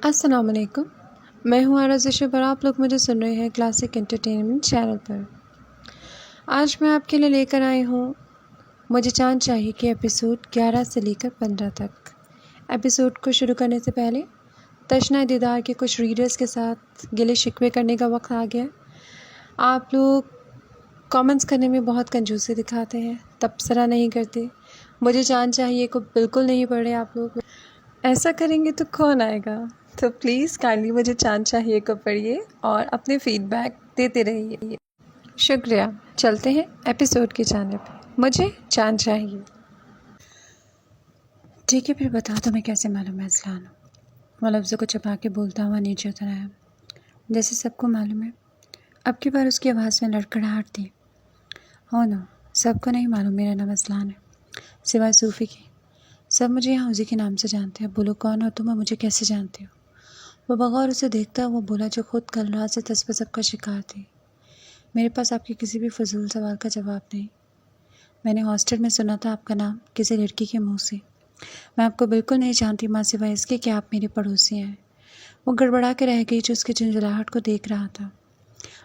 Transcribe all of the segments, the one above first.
السلام علیکم، میں ہوں آرز اشب اور آپ لوگ مجھے سن رہے ہیں کلاسک انٹرٹینمنٹ چینل پر۔ آج میں آپ کے لیے لے کر آئی ہوں مجھے چاند چاہیے کہ ایپیسوڈ 11 سے لے کر 15 تک۔ ایپیسوڈ کو شروع کرنے سے پہلے تشنہ دیدار کے کچھ ریڈرز کے ساتھ گلے شکوے کرنے کا وقت آ گیا۔ آپ لوگ کامنٹس کرنے میں بہت کنجوسی دکھاتے ہیں، تبصرہ نہیں کرتے، مجھے چاند چاہیے کو بالکل نہیں پڑھ رہے آپ لوگ۔ ایسا کریں گے تو کون آئے گا؟ تو پلیز کائنڈلی مجھے چاند چاہیے کو پڑھیے اور اپنے فیڈ بیک دیتے رہیے۔ شکریہ۔ چلتے ہیں ایپیسوڈ کی جانب۔ مجھے چاند چاہیے۔ ٹھیک ہے، پھر بتا دو میں کیسے معلوم ہے اصلان؟ وہ لفظوں کو چپا کے بولتا ہوا نیچے اتر آیا۔ جیسے سب کو معلوم ہے۔ اب کی بار اس کی آواز میں لڑکھڑاہٹ تھی۔ ہو نو، سب کو نہیں معلوم میرا نام اصلان ہے، سوائے صوفی کی۔ سب مجھے یہاں اسی کے نام سے جانتے ہیں۔ بولو کون ہو تم اور مجھے کیسے جانتے ہو؟ وہ بغور اسے دیکھتا وہ بولا جو خود کل رات سے تذبذب کا شکار تھی۔ میرے پاس آپ کے کسی بھی فضول سوال کا جواب نہیں۔ میں نے ہاسٹل میں سنا تھا آپ کا نام کسی لڑکی کے منہ سے۔ میں آپ کو بالکل نہیں جانتی ماں سوائے اس کے کہ آپ میری پڑوسی ہیں۔ وہ گڑبڑا کے رہ گئی جو اس کی جھنجھلاہٹ کو دیکھ رہا تھا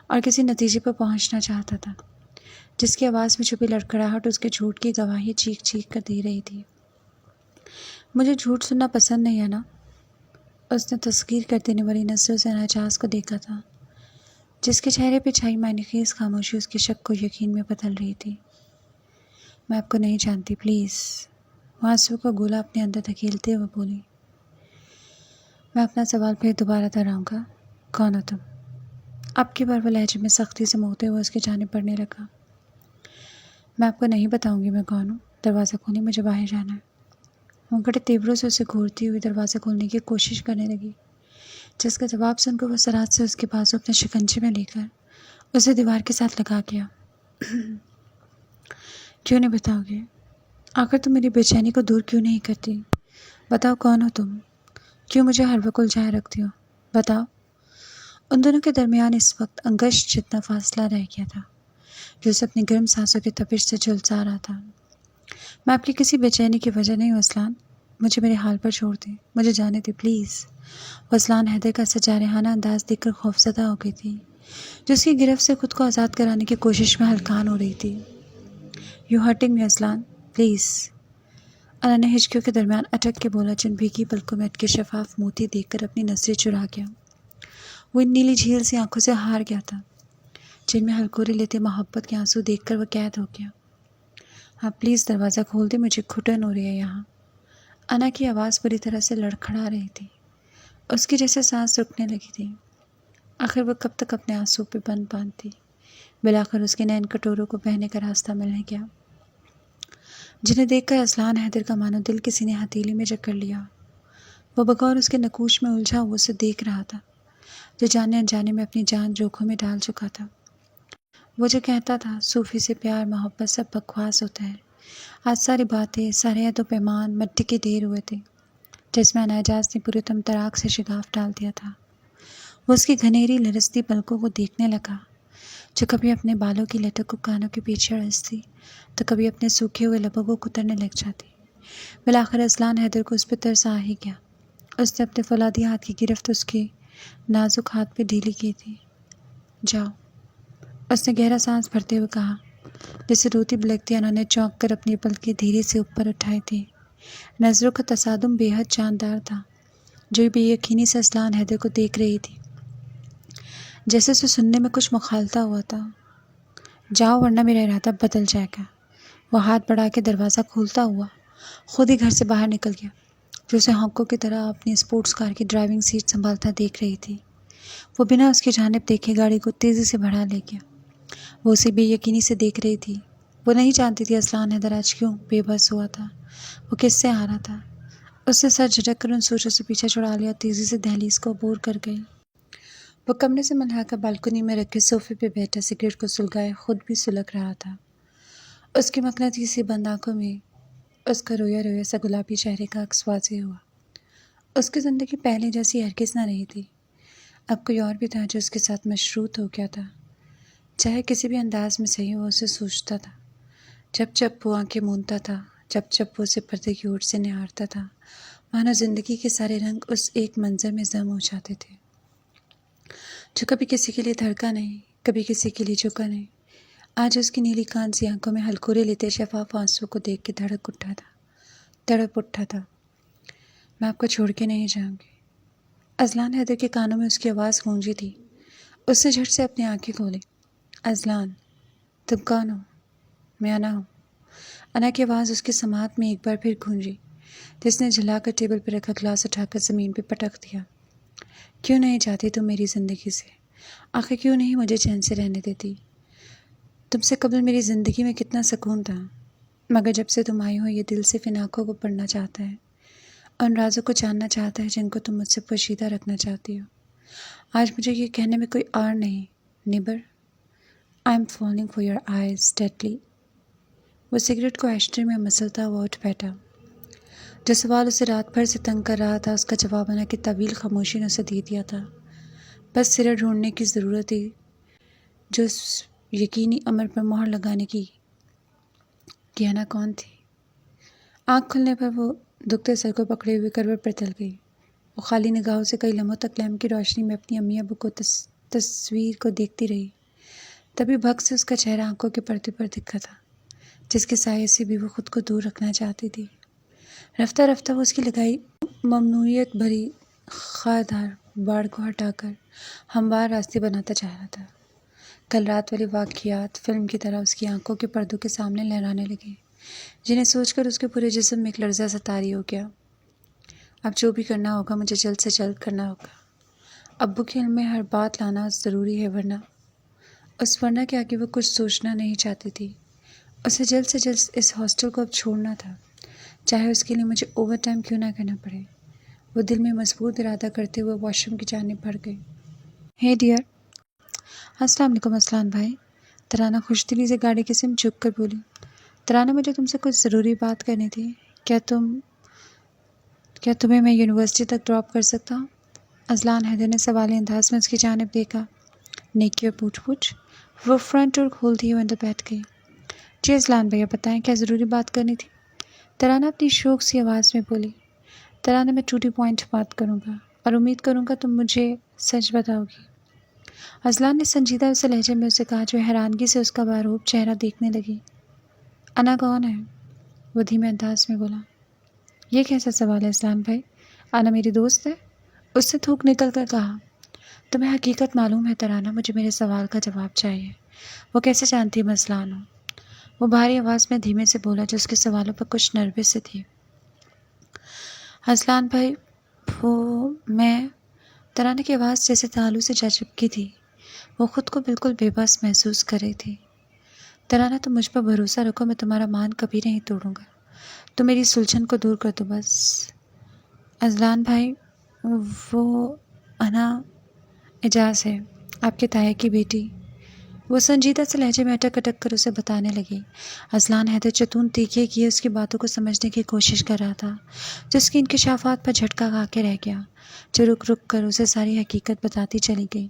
اور کسی نتیجے پر پہنچنا چاہتا تھا، جس کی آواز میں چھپی لڑکھڑاہٹ اس کے جھوٹ کی گواہی چیخ چیخ کر دے رہی تھی۔ مجھے جھوٹ سننا پسند نہیں ہے نا؟ اس نے تسخیر کر دینے والی نظروں سے ناجاز کو دیکھا تھا، جس کے چہرے پہ چھائی معنی خیز خاموشی اس کے شک کو یقین میں بدل رہی تھی۔ میں آپ کو نہیں جانتی، پلیز۔ وہ آنسو کا گولا اپنے اندر دھکیلتے ہوئے بولی۔ میں اپنا سوال پھر دوبارہ دہراؤں گا، کون ہو تم؟ اب کی بار وہ لہجے میں سختی سے موڑتے ہوئے اس کی جانب بڑھنے لگا۔ میں آپ کو نہیں بتاؤں گی میں کون ہوں، دروازہ کھولیں، مجھے باہر جانا ہے۔ وہ بڑے تیوروں سے اسے گھورتی ہوئی دروازہ کھولنے کی کوشش کرنے لگی، جس کا جواب سن کر وہ سرعت سے اس کے بازو اپنے شکنجے میں لے کر اسے دیوار کے ساتھ لگا گیا۔ کیوں نہیں بتاؤ گے؟ آخر تم میری بے چینی کو دور کیوں نہیں کرتی؟ بتاؤ کون ہو تم؟ کیوں مجھے ہر وقت الجھائے رکھتی ہو؟ بتاؤ۔ ان دونوں کے درمیان اس وقت انگشت جتنا فاصلہ رہ گیا تھا، جو اسے اپنی گرم سانسوں کی تپش سے جھلسا رہا تھا۔ میں آپ کی کسی بے چینی کی وجہ نہیں ہوں اصلان، مجھے میرے حال پر چھوڑ دیں، مجھے جانے دیں پلیز۔ وہ اصلان حیدر کا سجارحانہ انداز دیکھ کر خوفزدہ ہو گئی تھی، جو اس کی گرفت سے خود کو آزاد کرانے کی کوشش میں ہلکان ہو رہی تھی۔ You hurting me Aslan, please. Ana نے ہچکیوں کے درمیان اٹک کے بولا، جن بھیگی پلکوں میں اٹکے شفاف موتی دیکھ کر اپنی نظریں چرا گیا۔ وہ ان نیلی جھیل سی آنکھوں سے ہار گیا تھا، جن میں ہلکورے لیتے محبت کے آنسو دیکھ کر وہ قید ہو گیا۔ آپ پلیز دروازہ کھول دیں، مجھے گھٹن ہو رہی ہے یہاں۔ انا کی آواز بری طرح سے لڑکھڑا رہی تھی، اس کی جیسے سانس رکنے لگی تھی۔ آخر وہ کب تک اپنے آنسو پہ بند باندھتی؟ بلاخر اس کے نین کٹوروں کو بہنے کا راستہ مل گیا، جنہیں دیکھ کر اصلان حیدر کا مانو دل کسی نے ہتھیلی میں جکڑ لیا۔ وہ بغور اس کے نقوش میں الجھا وہ اسے دیکھ رہا تھا، جو جانے انجانے میں اپنی جان جوکھوں میں ڈال چکا تھا۔ وہ جو کہتا تھا صوفی سے پیار محبت سب بکواس ہوتا ہے، آج ساری باتیں، سارے عہد و پیمان مٹی کے ڈھیر ہوئے تھے، جس میں اناجاز نے پورے تمطراق سے شگاف ڈال دیا تھا۔ وہ اس کی گھنیری لرزتی پلکوں کو دیکھنے لگا، جو کبھی اپنے بالوں کی لٹک کو کانوں کے پیچھے رستی تو کبھی اپنے سوکھے ہوئے لبوں کو کترنے لگ جاتی۔ بلاخر اصلان حیدر کو اس پہ ترس آ ہی گیا۔ اس نے اپنے فولادی ہاتھ کی گرفت اس کے نازک ہاتھ پہ ڈھیلی کی تھی۔ جاؤ، اس نے گہرا سانس بھرتے ہوئے کہا، جسے روتی بلکتی انہوں نے چونک کر اپنی پلکیں دھیرے سے اوپر اٹھائی تھی۔ نظروں کا تصادم بے حد جاندار تھا، جو بے یقینی سے اصلان حیدر کو دیکھ رہی تھی، جیسے اسے سننے میں کچھ مخالطہ ہوا تھا۔ جاؤ ورنہ میرا ارادہ بدل جائے گا۔ وہ ہاتھ بڑھا کے دروازہ کھولتا ہوا خود ہی گھر سے باہر نکل گیا، جو اسے ہانکوں کی طرح اپنی اسپورٹس کار کی ڈرائیونگ سیٹ سنبھالتا دیکھ رہی تھی۔ وہ بنا اس کی جانب دیکھے گاڑی کو تیزی سے بڑھا لے گیا۔ وہ اسے بے یقینی سے دیکھ رہی تھی۔ وہ نہیں جانتی تھی اصلان حیدر آج کیوں بے بس ہوا تھا، وہ کس سے آ رہا تھا۔ اس نے سر جھٹک کر ان سوچوں سے پیچھا چھڑا لیا، تیزی سے دہلیز کو عبور کر گئی۔ وہ کمرے سے ملحا کر بالکنی میں رکھے صوفے پہ بیٹھا سگریٹ کو سلگائے خود بھی سلگ رہا تھا۔ اس کی مقناطیسی بند آنکھوں میں اس کا رویا رویا سا گلابی چہرے کا عکس واضح ہوا۔ اس کی زندگی پہلے جیسی ہرگز نہ رہی تھی، اب کوئی اور بھی تھا جو اس کے ساتھ مشروط ہو گیا تھا، چاہے کسی بھی انداز میں صحیح وہ اسے سوچتا تھا۔ جب جب وہ آنکھیں مونتا تھا، جب جب وہ اسے پردے کی اوٹ سے نہارتا تھا، مانا زندگی کے سارے رنگ اس ایک منظر میں ضم ہو جاتے تھے، جو کبھی کسی کے لیے دھڑکا نہیں، کبھی کسی کے لیے جھکا نہیں۔ آج اس کی نیلی کانسی آنکھوں میں ہلکورے لیتے شفاف آنسو کو دیکھ کے تڑپ اٹھا تھا۔ میں آپ کو چھوڑ کے نہیں جاؤں گی۔ اذلان حیدر کے کانوں میں اس کی آواز گونجی تھی۔ اس نے جھٹ سے اپنی آنکھیں کھولیں۔ اذلان، تم کون ہو؟ میں انا ہوں۔ انا کی آواز اس کے سماعت میں ایک بار پھر گونجی، جس نے جھلا کر ٹیبل پر رکھا گلاس اٹھا کر زمین پہ پٹک دیا۔ کیوں نہیں جاتی تم میری زندگی سے؟ آخر کیوں نہیں مجھے چین سے رہنے دیتی؟ تم سے قبل میری زندگی میں کتنا سکون تھا، مگر جب سے تم آئی ہو یہ دل صرف ان آنکھوں کو پڑھنا چاہتا ہے، ان رازوں کو جاننا چاہتا ہے جن کو تم مجھ سے پوشیدہ رکھنا چاہتی ہو۔ آج مجھے یہ کہنے میں کوئی آر نہیں، neighbour, I am falling for your eyes deadly. وہ سگریٹ کو ایشٹرے میں مسلتا ہوا اٹھ بیٹھا۔ جو سوال اسے رات بھر سے تنگ کر رہا تھا اس کا جواب انا کی طویل خاموشی نے اسے دے دیا تھا۔ بس سرا ڈھونڈنے کی ضرورت تھی جو اس یقینی امر پر مہر لگانے کی کہ انا کون تھی۔ آنکھ کھلنے پر وہ دکھتے سر کو پکڑے ہوئے کروٹ پر تل گئی۔ وہ خالی نگاہوں سے کئی لمحوں تک لیمپ کی روشنی میں اپنی امی ابو کو تصویر کو دیکھتی رہی۔ تبھی بھگ سے اس کا چہرہ آنکھوں کے پردے پر دکھا تھا، جس کے سائے سے بھی وہ خود کو دور رکھنا چاہتی تھی۔ رفتہ رفتہ وہ اس کی لگائی ممنوعیت بھری خاردار باڑ کو ہٹا کر ہموار راستے بناتا جا رہا تھا۔ کل رات والے واقعات فلم کی طرح اس کی آنکھوں کے پردوں کے سامنے لہرانے لگے، جنہیں سوچ کر اس کے پورے جسم میں ایک لرزہ سا طاری ہو گیا۔ اب جو بھی کرنا ہوگا مجھے جلد سے جلد کرنا ہوگا۔ ابو کے علم میں ہر بات لانا ضروری ہے، ورنہ کے آگے وہ کچھ سوچنا نہیں چاہتی تھی۔ اسے جلد سے جلد اس ہاسٹل کو اب چھوڑنا تھا، چاہے اس کے لیے مجھے اوور ٹائم کیوں نہ کرنا پڑے۔ وہ دل میں مضبوط ارادہ کرتے ہوئے واش روم کی جانب بڑھ گئی۔ ہے ڈیئر۔ السلام علیکم اسلان بھائی۔ ترانہ خوش دلی سے گاڑی کی سمت جھک کر بولی۔ ترانہ، مجھے تم سے کچھ ضروری بات کرنی تھی۔ کیا تمہیں میں یونیورسٹی تک ڈراپ کر سکتا ہوں؟ اذلان حیدر نے سوالی انداز میں اس کی جانب دیکھا۔ نیکی اور پوچھ وہ فرنٹ ڈور کھولتی ہوئے اندر بیٹھ گئی۔ جی اذلان بھیا بتائیں، کیا ضروری بات کرنی تھی؟ ترانہ اپنی شوق سی آواز میں بولی۔ ترانہ، میں ٹو دی پوائنٹ بات کروں گا اور امید کروں گا تم مجھے سچ بتاؤ گی۔ اذلان نے سنجیدہ سے لہجے میں اسے کہا، جو حیرانگی سے اس کا باروب چہرہ دیکھنے لگی۔ انا کون ہے؟ وہ دھیمے انداز میں بولا۔ یہ کیسا سوال ہے اذلان بھائی؟ انا میری دوست ہے، اس سے تھوک نکل کر کہا۔ تمہیں حقیقت معلوم ہے ترانہ، مجھے میرے سوال کا جواب چاہیے۔ وہ کیسے جانتی ہے میں اذلان ہوں؟ وہ بھاری آواز میں دھیمے سے بولا، جو اس کے سوالوں پر کچھ نروس سے تھی۔ اذلان بھائی، میں ترانہ کی آواز جیسے تالو سے جا چپکی تھی۔ وہ خود کو بالکل بے بس محسوس کر رہی تھی۔ ترانہ، تم مجھ پر بھروسہ رکھو، میں تمہارا مان کبھی نہیں توڑوں گا۔ تم میری سلجھن کو دور کر دو بس۔ اذلان بھائی، وہ انا اعجاز ہے، آپ کے تایا کی بیٹی۔ وہ سنجیدہ سے لہجے میں اٹک اٹک کر اسے بتانے لگی۔ اذلان حیدر چتون تیکھے کیے اس کی باتوں کو سمجھنے کی کوشش کر رہا تھا، جو اس کی انکشافات پر جھٹکا کھا کے رہ گیا، جو رک رک کر اسے ساری حقیقت بتاتی چلی گئی۔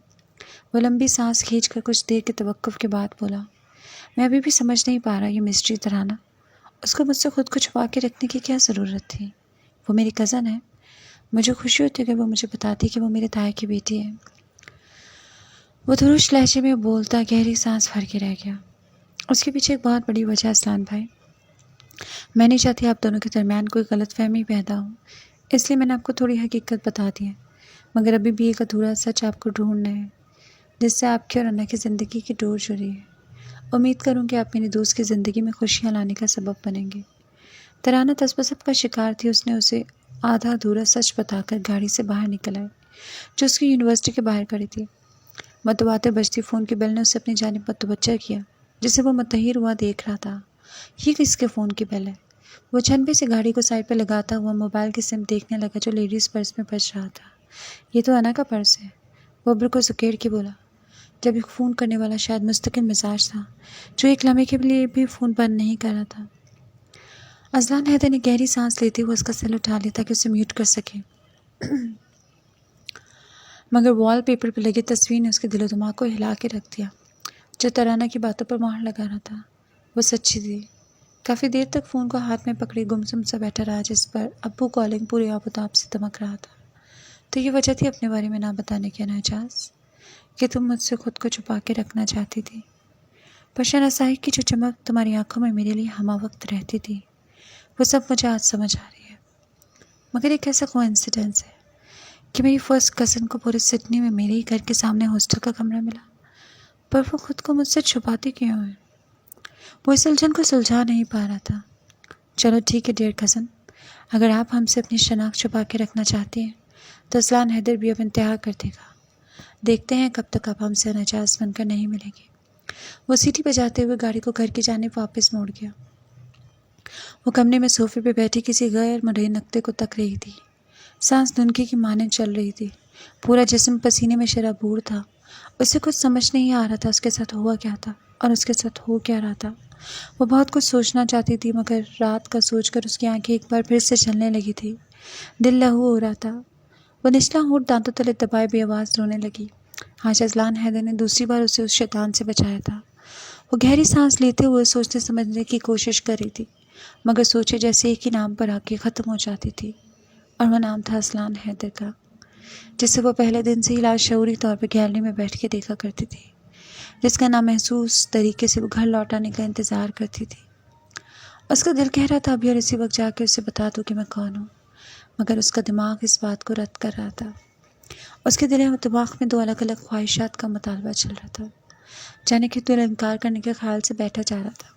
وہ لمبی سانس کھینچ کر کچھ دیر کے توقف کے بعد بولا، میں ابھی بھی سمجھ نہیں پا رہا یہ مسٹری ترانہ، اس کو مجھ سے خود کو چھپا کے رکھنے کی کیا ضرورت تھی؟ وہ میری کزن ہے، مجھے خوشی ہوتی کہ وہ مجھے بتاتی کہ وہ میرے تایا کی بیٹی ہے۔ وہ دھرش لہجے میں بولتا گہری سانس بھر کے رہ گیا۔ اس کے پیچھے ایک بہت بڑی وجہ اذلان بھائی، میں نہیں چاہتی آپ دونوں کے درمیان کوئی غلط فہمی پیدا ہو، اس لیے میں نے آپ کو تھوڑی حقیقت بتا دی ہے، مگر ابھی بھی ایک ادھورا سچ آپ کو ڈھونڈنا ہے، جس سے آپ کی اور انا کی زندگی کی ڈور جڑی ہے۔ امید کروں کہ آپ میری دوست کی زندگی میں خوشیاں لانے کا سبب بنیں گے۔ ترانہ تذبذب کا شکار تھی۔ اس نے اسے آدھا ادھورا سچ بتا کر گاڑی سے باہر نکل آئی، جو اس کی یونیورسٹی کے باہر کھڑی تھی۔ متواتر بجتی فون کی بیل نے اسے اپنی جانب متوجہ کیا، جسے وہ متحیر ہوا دیکھ رہا تھا۔ یہ کس کے فون کی بیل ہے؟ وہ چھنبے سے گاڑی کو سائڈ پہ لگاتا ہوا موبائل کی سم دیکھنے لگا، جو لیڈیز پرس میں بج رہا تھا۔ یہ تو انا کا پرس ہے، وہ ابرو کو سکیڑ کے بولا، جب ایک فون کرنے والا شاید مستقل مزاج تھا، جو ایک لمحے کے لیے بھی فون بند نہیں کر رہا تھا۔ اذلان حیدر نے گہری سانس لیتے ہوئے اس کا سیل اٹھا لیا تاکہ اسے میوٹ کر سکے، مگر وال پیپر پہ لگی تصویر نے اس کے دل و دماغ کو ہلا کے رکھ دیا۔ جو ترانہ کی باتوں پر مہر لگا رہا تھا وہ سچی تھی۔ کافی دیر تک فون کو ہاتھ میں پکڑے گمسم سا بیٹھا رہا، جس پر ابو کالنگ پورے آبتاب سے دمک رہا تھا۔ تو یہ وجہ تھی اپنے بارے میں نہ بتانے کی اعجاز، کہ تم مجھ سے خود کو چھپا کے رکھنا چاہتی تھی، پر شناسائی کی جو چمک تمہاری آنکھوں میں میرے لیے ہمہ وقت رہتی تھی، وہ سب مجھے آج سمجھ آ رہی ہے۔ مگر ایک ایسا کوئنسیڈنس ہے کہ میری فرسٹ کزن کو پورے سڈنی میں میرے ہی گھر کے سامنے ہاسٹل کا کمرہ ملا، پر وہ خود کو مجھ سے چھپاتی کیوں ہے؟ وہ اس الجھن کو سلجھا نہیں پا رہا تھا۔ چلو ٹھیک ہے ڈیئر کزن، اگر آپ ہم سے اپنی شناخت چھپا کے رکھنا چاہتی ہیں تو اسلان حیدر بھی اب انتہا کر دے گا۔ دیکھتے ہیں کب تک آپ ہم سے ناجائز بن کر نہیں ملے گی۔ وہ سیٹی بجاتے ہوئے گاڑی کو گھر کی جانب واپس موڑ گیا۔ وہ کمرے میں صوفے پہ بیٹھی کسی غیر مرئی نقطے کو تک رہی تھی۔ سانس دھنکی کی مانند چل رہی تھی، پورا جسم پسینے میں شرابور تھا۔ اسے کچھ سمجھ نہیں آ رہا تھا اس کے ساتھ ہوا کیا تھا اور اس کے ساتھ ہو کیا رہا تھا۔ وہ بہت کچھ سوچنا چاہتی تھی، مگر رات کا سوچ کر اس کی آنکھیں ایک بار پھر سے چلنے لگی تھی۔ دل لہو ہو رہا تھا۔ وہ نچلا ہونٹ دانتوں تلے دبائے بے آواز رونے لگی۔ آج اسلان حیدر نے دوسری بار اسے اس شیطان سے بچایا تھا۔ وہ گہری سانس لیتے ہوئے سوچنے سمجھنے کی کوشش کر رہی تھی، مگر سوچے جیسے ایک ہی نام پر آ کے ختم ہو جاتی تھی، اور وہ نام تھا اسلان حیدر کا، جسے وہ پہلے دن سے ہی لاشعوری طور پہ گیلری میں بیٹھ کے دیکھا کرتی تھی، جس کا نامحسوس طریقے سے وہ گھر لوٹ آنے کا انتظار کرتی تھی۔ اس کا دل کہہ رہا تھا ابھی اور اسی وقت جا کے اسے بتا دوں کہ میں کون ہوں، مگر اس کا دماغ اس بات کو رد کر رہا تھا۔ اس کے دل و دماغ میں دو الگ الگ خواہشات کا مطالبہ چل رہا تھا، جانے کہ دل انکار کرنے کے خیال سے بیٹھا جا رہا تھا۔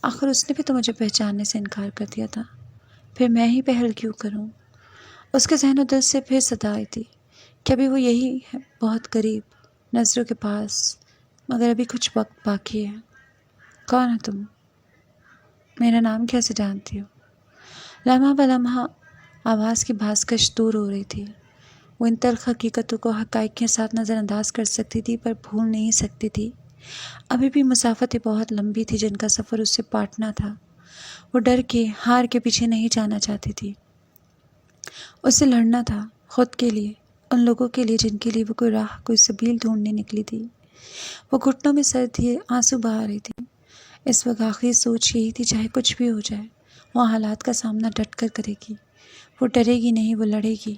آخر اس نے بھی تو مجھے پہچاننے سے انکار کر دیا تھا، پھر میں ہی پہل کیوں کروں؟ اس کے ذہن و دل سے پھر صدا آئی تھی کہ ابھی وہ یہی ہے، بہت قریب، نظروں کے پاس، مگر ابھی کچھ وقت باقی ہے۔ کون ہو تم؟ میرا نام کیسے جانتی ہو؟ لمحہ بلمحہ آواز کی بھاسکش دور ہو رہی تھی۔ وہ ان تلخ حقیقتوں کو حقائق کے ساتھ نظر انداز کر سکتی تھی، پر بھول نہیں سکتی تھی۔ ابھی بھی مسافتیں بہت لمبی تھی جن کا سفر اس سے پاٹنا تھا۔ وہ ڈر کے، ہار کے پیچھے نہیں جانا چاہتی تھی۔ اسے لڑنا تھا، خود کے لیے، ان لوگوں کے لیے جن کے لیے وہ کوئی راہ، کوئی سبیل ڈھونڈنے نکلی تھی۔ وہ گھٹنوں میں سر دیے آنسو بہا رہی تھی۔ اس وقت آخری سوچ یہی تھی چاہے کچھ بھی ہو جائے، وہ حالات کا سامنا ڈٹ کر کرے گی۔ وہ ڈرے گی نہیں، وہ لڑے گی۔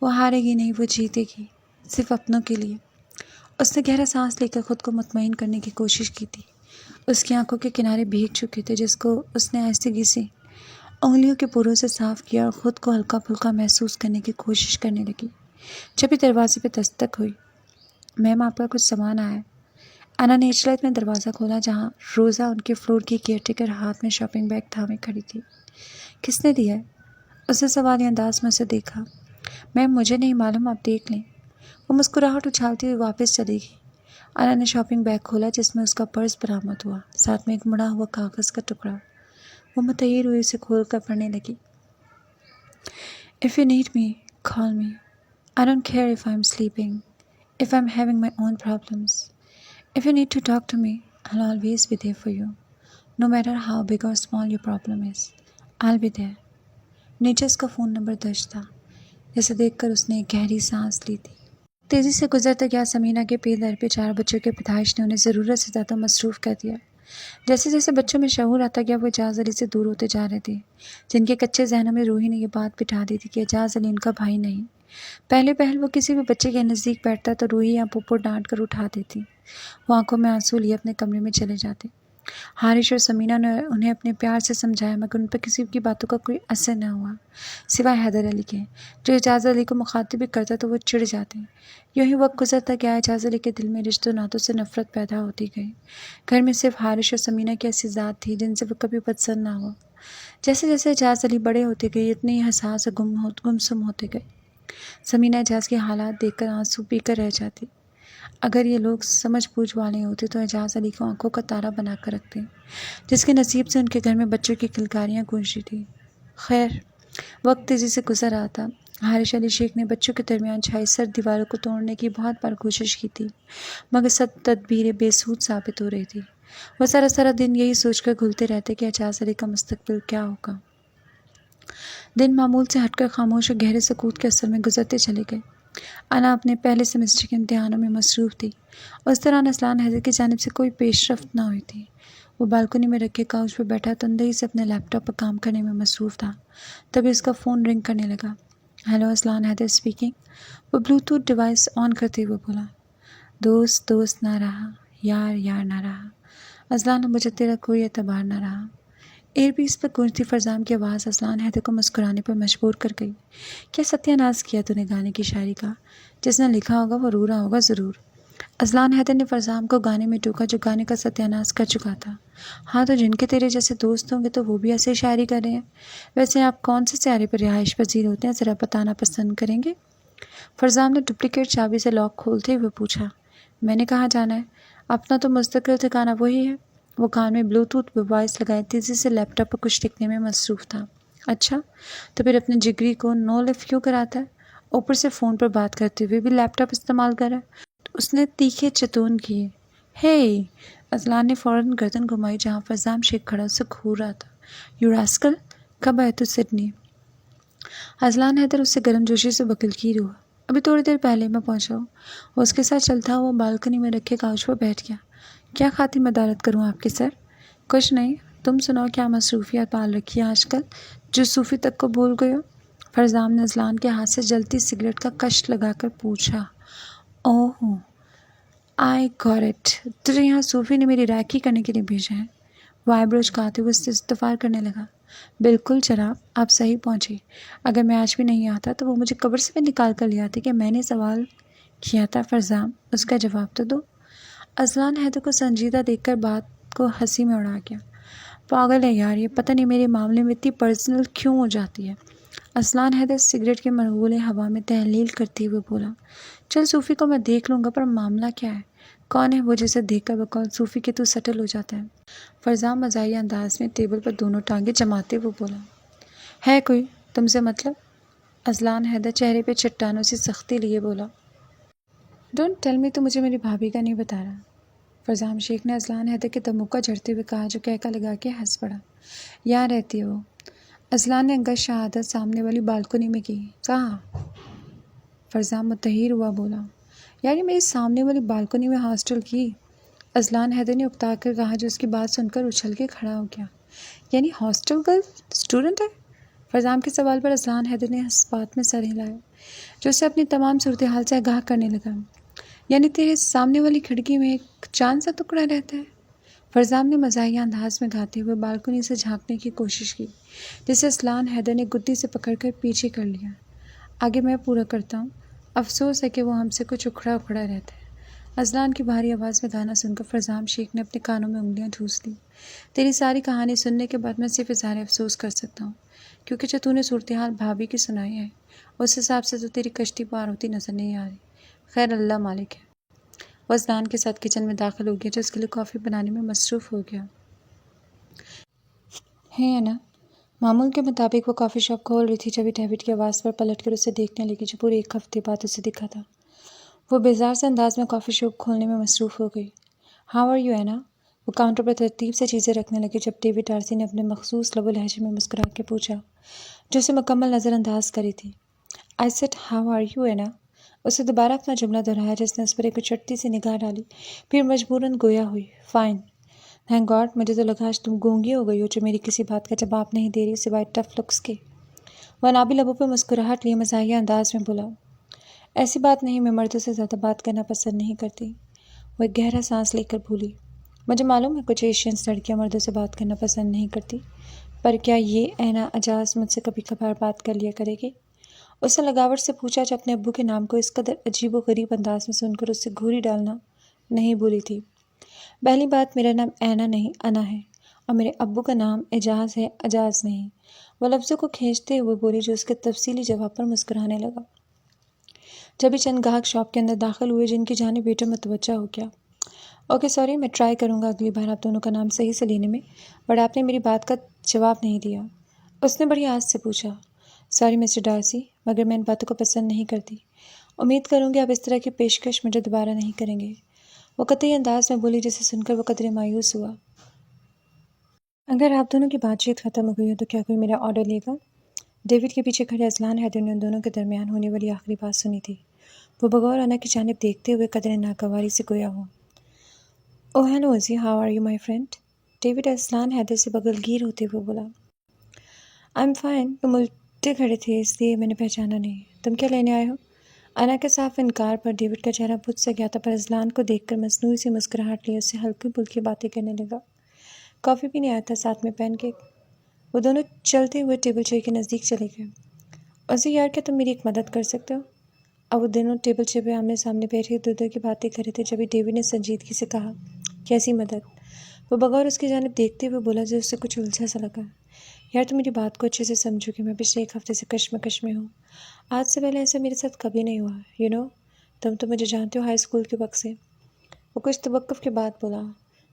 وہ ہارے گی نہیں، وہ جیتے گی، صرف اپنوں کے لیے۔ اس نے گہرا سانس لے کر خود کو مطمئن کرنے کی کوشش کی تھی۔ اس کی آنکھوں کے کنارے بھیگ چکے تھے، جس کو اس نے آہستگی سے انگلیوں کے پوروں سے صاف کیا اور خود کو ہلکا پھلکا محسوس کرنے کی کوشش کرنے لگی۔ جب بھی دروازے پہ دستک ہوئی، میم آپ کا کچھ سامان آیا ہے۔ انا نے اچلت میں دروازہ کھولا، جہاں روزہ ان کے فلور کی کیئر ٹیکر ہاتھ میں شاپنگ بیگ تھامے کھڑی تھی۔ کس نے دیا ہے؟ اس نے سوالی انداز میں اسے دیکھا۔ میم مجھے نہیں معلوم، آپ دیکھ لیں۔ وہ مسکراہٹ اچھالتی ہوئی واپس چلی گئی۔ انا نے شاپنگ بیگ کھولا جس میں اس کا پرس برآمد ہوا، ساتھ میں ایک مڑا ہوا کاغذ کا ٹکڑا۔ وہ متحیر ہوئی اسے کھول کر پڑھنے لگی۔ If you need me, call me. I don't care if I'm sleeping, if I'm having my own problems. If you need to talk to me, I'll always be there for you. No matter how big or small your problem is, I'll be there. نیچے اس کا phone number درج تھا، جسے دیکھ کر اس نے ایک گہری سانس لی تھی۔ تیزی سے گزرتا گیا سمینہ کے پے در پہ 4 بچوں کے پیدائش نے انہیں ضرورت سے زیادہ مصروف کر دیا۔ جیسے جیسے بچوں میں شعور آتا گیا، وہ اعجاز علی سے دور ہوتے جا رہے تھے، جن کے کچے ذہنوں میں روحی نے یہ بات بٹھا دی تھی کہ اعجاز علی ان کا بھائی نہیں۔ پہلے پہل وہ کسی بھی بچے کے نزدیک بیٹھتا تو روحی یا پھپھو ڈانٹ کر اٹھا دیتی۔ وہ آنکھوں میں آنسو لیے اپنے کمرے میں چلے جاتے۔ حارث اور سمینہ نے انہیں اپنے پیار سے سمجھایا، مگر ان پر کسی کی باتوں کا کوئی اثر نہ ہوا، سوائے حیدر علی کے، جو اعجاز علی کو مخاطب بھی کرتا تو وہ چڑ جاتے۔ یوں ہی وقت گزرتا گیا، اعجاز علی کے دل میں رشتوں ناتوں سے نفرت پیدا ہوتی گئی۔ گھر میں صرف حارث اور سمینہ کی ایسی ذات تھی جن سے وہ کبھی بدسن نہ ہوا۔ جیسے جیسے اعجاز علی بڑے ہوتے گئے، اتنے ہی حساس اور گمسم ہوتے گئے۔ سمینہ اعجاز کے حالات دیکھ کر آنسو پی کر رہ جاتی۔ اگر یہ لوگ سمجھ بوجھ والے ہوتے تو اعجاز علی کو آنکھوں کا تارا بنا کر رکھتے، جس کے نصیب سے ان کے گھر میں بچوں کی کلکاریاں گونجتی تھیں۔ خیر، وقت تیزی سے گزر رہا تھا۔ حارث علی شیخ نے بچوں کے درمیان چھائی سرد دیواروں کو توڑنے کی بہت بار کوشش کی تھی، مگر سب تدبیریں بے سود ثابت ہو رہی تھی۔ وہ سارا دن یہی سوچ کر گھلتے رہتے کہ اعجاز علی کا مستقبل کیا ہوگا۔ دن معمول سے ہٹ کر خاموش اور گہرے سکوت کے اثر میں گزرتے چلے گئے۔ انا اپنے پہلے سیمسٹر کے امتحانوں میں مصروف تھی۔ اس دوران اسلان حیدر کی جانب سے کوئی پیش رفت نہ ہوئی تھی۔ وہ بالکنی میں رکھے کاؤچ پہ بیٹھا تندہی سے اپنے لیپ ٹاپ پر کام کرنے میں مصروف تھا۔ تبھی اس کا فون رنگ کرنے لگا۔ Hello, Azlan Haider speaking. وہ بلوٹوتھ ڈیوائس آن کرتے ہوئے بولا، دوست نہ رہا، یار نہ رہا، اذلان اب مجھے تیرا کوئی اعتبار نہ رہا۔ ایئر پیس پر گونجتی فرزام کی آواز اذلان حیدر کو مسکرانے پر مجبور کر گئی۔ کیا ستیہ ناز کیا تو نے گانے کی شاعری کا؟ جس نے لکھا ہوگا وہ رو رہا ہوگا ضرور۔ اذلان حیدر نے فرزام کو گانے میں ٹوکا جو گانے کا ستیہ ناز کر چکا تھا۔ ہاں تو جن کے تیرے جیسے دوست ہوں گے تو وہ بھی ایسے شاعری کر رہے ہیں۔ ویسے آپ کون سے سیارے پر رہائش پذیر ہوتے ہیں، ذرا بتانا پسند کریں گے؟ فرزام نے ڈپلیکیٹ چابی سے لاک کھولتے ہوئے پوچھا۔ میں نے کہاں جانا ہے، اپنا تو مستقل ٹھکانہ وہی ہے۔ وہ کان میں بلوٹوتھ ڈیوائس لگائے تیزی سے لیپ ٹاپ پر کچھ لکھنے میں مصروف تھا۔ اچھا، تو پھر اپنے جگری کو نو لفٹ کیوں کراتا ہے؟ اوپر سے فون پر بات کرتے ہوئے بھی لیپ ٹاپ استعمال کرا۔ اس نے تیکھے چتون کیے۔ ہے، اذلان نے فوراً گردن گھمائی جہاں فرزام شیخ کھڑا اسے گھور رہا تھا۔ یو راسکل، کب آئے تو سڈنی؟ اذلان حیدر اس سے گرم جوشی سے وکلگیر ہوا۔ ابھی تھوڑی دیر پہلے میں پہنچا ہوں۔ وہ اس کے ساتھ چلتا ہوا بالکنی میں رکھے کاؤچ پر بیٹھ گیا۔ کیا خاطر مدارت کروں آپ کے سر؟ کچھ نہیں، تم سناؤ کیا مصروفیات پال رکھی ہے آج کل جو صوفی تک کو بھول گئے ہو؟ فرزام نے اذلان کے ہاتھ سے جلتی سگریٹ کا کش لگا کر پوچھا۔ اوہ، آئی گاٹ اٹ، تجھے یہاں صوفی نے میری ریکی کرنے کے لیے بھیجا ہے؟ وہ آئیبرو چکاتے ہوئے اس سے استفار کرنے لگا۔ بالکل جناب، آپ صحیح پہنچے۔ اگر میں آج بھی نہیں آتا تو وہ مجھے قبر سے بھی نکال کر لے آتی کہ میں نے سوال کیا تھا۔ فرزام، اس کا جواب تو دو۔ اذلان حیدر کو سنجیدہ دیکھ کر بات کو ہنسی میں اڑا گیا۔ پاگل ہے یار، یہ پتہ نہیں میرے معاملے میں اتنی پرسنل کیوں ہو جاتی ہے۔ اذلان حیدر سگریٹ کے مرغولے ہوا میں تحلیل کرتے ہوئے بولا، چل صوفی کو میں دیکھ لوں گا، پر معاملہ کیا ہے؟ کون ہے وہ جسے دیکھ کر بقول صوفی کے تو سٹل ہو جاتا ہے؟ فرزام مزاحیہ انداز میں ٹیبل پر دونوں ٹانگیں جماتے ہوئے بولا، ہے کوئی تم سے مطلب؟ اذلان حیدر چہرے پہ چٹانوں سے سختی لیے بولا، ڈونٹ ٹیل می، تو مجھے میری بھابھی کا نہیں بتا رہا۔ فرزام شیخ نے اذلان حیدر کے دمکا جھڑتے ہوئے کہا جو کہکا لگا کے ہنس پڑا، یہاں رہتی ہو؟ اذلان نے انگشت شہادت سامنے والی بالکنی میں کی۔ کہاں؟ فرزام متحیر ہوا بولا، یعنی میری سامنے والی بالکنی میں ہاسٹل کی؟ اذلان حیدر نے اکتا کر کہا جو اس کی بات سن کر اچھل کے کھڑا ہو گیا، یعنی ہاسٹل گرل اسٹوڈنٹ ہے؟ فرزام کے سوال پر اذلان حیدر نے اس بات میں سر ہلایا جو اسے اپنی تمام صورتحال سے آگاہ کرنے لگا، یعنی تیرے سامنے والی کھڑکی میں ایک چاند سا ٹکڑا رہتا ہے؟ فرزام نے مزاحیہ انداز میں گاتے ہوئے بالکنی سے جھانکنے کی کوشش کی جسے اذلان حیدر نے گدی سے پکڑ کر پیچھے کر لیا۔ آگے میں پورا کرتا ہوں، افسوس ہے کہ وہ ہم سے کچھ اکھڑا رہتا ہے۔ اذلان کی بھاری آواز میں گانا سن کر فرزام شیخ نے اپنے کانوں میں انگلیاں ٹھوس لی۔ تیری ساری کہانی سننے کے بعد میں صرف اظہار افسوس کر سکتا ہوں، کیونکہ جو تو نے صورتحال بھابھی کی سنائی ہے اس حساب سے تو تیری کشتی پار ہوتی نظر نہیں آ رہی۔ خیر، اللہ مالک ہے۔ وہ اذلان کے ساتھ کچن میں داخل ہو گیا جو اس کے لیے کافی بنانے میں مصروف ہو گیا۔ ہے نا، معمول کے مطابق وہ کافی شاپ کھول رہی تھی جب ڈیوڈ کی آواز پر پلٹ کر اسے دیکھنے لگی جو پورے 1 ہفتے بعد اسے دکھا تھا۔ وہ بیزار سے انداز میں کافی شاپ کھولنے میں مصروف ہو گئی۔ ہاؤ آر یو اینا؟ وہ کاؤنٹر پر ترتیب سے چیزیں رکھنے لگی جب ڈیوڈ ڈارسی نے اپنے مخصوص لب و لہجے میں مسکرا کے پوچھا جو اسے مکمل نظر انداز کری تھی۔ I said how are you Anna? اسے دوبارہ اپنا جملہ دہرایا جس نے اس پر ایک چٹتی سی نگاہ ڈالی، پھر مجبوراً گویا ہوئی، فائن۔ تھینک گاڈ، مجھے تو لگا آج تم گونگی ہو گئی ہو جو میری کسی بات کا جواب نہیں دے رہی سوائے ٹف لکس کے۔ وہ نابی لبوں پہ مسکراہٹ لیے مزاحیہ انداز میں بولا، ایسی بات نہیں، میں مردوں سے زیادہ بات کرنا پسند نہیں کرتی۔ وہ ایک گہرا سانس لے کر بولی، مجھے معلوم ہے کچھ ایشینز لڑکیاں مردوں سے بات کرنا پسند نہیں کرتی، پر کیا یہ اینا اجاز مجھ سے کبھی کبھار بات کر لیا کرے گی؟ اس نے لگاوٹ سے پوچھا جو اپنے ابو کے نام کو اس قدر عجیب و غریب انداز میں سن کر اس سے گھوری ڈالنا نہیں بھولی تھی۔ پہلی بات، میرا نام اینا نہیں انا ہے، اور میرے ابو کا نام اعجاز ہے، اجاز نہیں۔ وہ لفظوں کو کھینچتے ہوئے بولی جو اس کے تفصیلی جواب پر مسکرانے لگا۔ جب ہی چند گاہک شاپ کے اندر داخل ہوئے جن کی جانب ویٹر متوجہ ہو گیا۔ اوکے سوری، میں ٹرائی کروں گا اگلی بار آپ دونوں کا نام صحیح سے لینے میں، بٹ آپ نے میری بات کا جواب نہیں دیا۔ اس نے بڑی آس سے پوچھا، سوری مسٹر ڈارسی، مگر میں ان باتوں کو پسند نہیں کرتی۔ امید کروں گی آپ اس طرح کی پیشکش مجھے دوبارہ نہیں کریں گے۔ وہ قطعی انداز میں بولی جسے سن کر وہ قدرے مایوس ہوا۔ اگر آپ دونوں کی بات چیت ختم ہو گئی ہو تو کیا کوئی میرا آرڈر لے گا؟ ڈیوڈ کے پیچھے کھڑے اذلان حیدر نے ان دونوں کے درمیان ہونے والی آخری بات سنی تھی۔ وہ بغور انا کی جانب دیکھتے ہوئے قدرے ناگواری سے گویا ہوا، oh hello Izzy, how are you my friend? David Aslan Haider سے بغلگیر ہوتے ہوئے بولا۔ I am fine. تم الٹے کھڑے تھے اس لیے میں نے پہچانا نہیں۔ تم کیا لینے آئے ہو؟ انا کے صاف انکار پر ڈیوڈ کا چہرہ بجھ سا گیا تھا، پر اصلان کو دیکھ کر مصنوعی سی مسکراہٹ لیے اس سے ہلکی پھلکی باتیں کرنے لگا۔ کافی پینے آیا تھا، ساتھ میں پین کیک۔ وہ دونوں چلتے ہوئے ٹیبل چیئر کے نزدیک چلے گئے۔ اسے یار کیا تم میری ایک مدد کر سکتے ہو؟ اب وہ دونوں ٹیبل چیئر پہ آمنے سامنے بیٹھے دو کی باتیں کر رہے تھے، جبھی ڈیوڈ نے سنجیدگی سے کہا، کیسی مدد؟ وہ بغور اس کی جانب دیکھتے ہوئے بولا جو اس سے کچھ الجھا سا لگا۔ یار تم میری بات کو اچھے سے سمجھو کہ میں پچھلے 1 ہفتے سے کشمکش میں ہوں۔ آج سے پہلے ایسا میرے ساتھ کبھی نہیں ہوا، یو نو۔ تم تو مجھے جانتے ہو ہائی اسکول کے وقت سے۔ وہ کچھ توقف کے بعد بولا،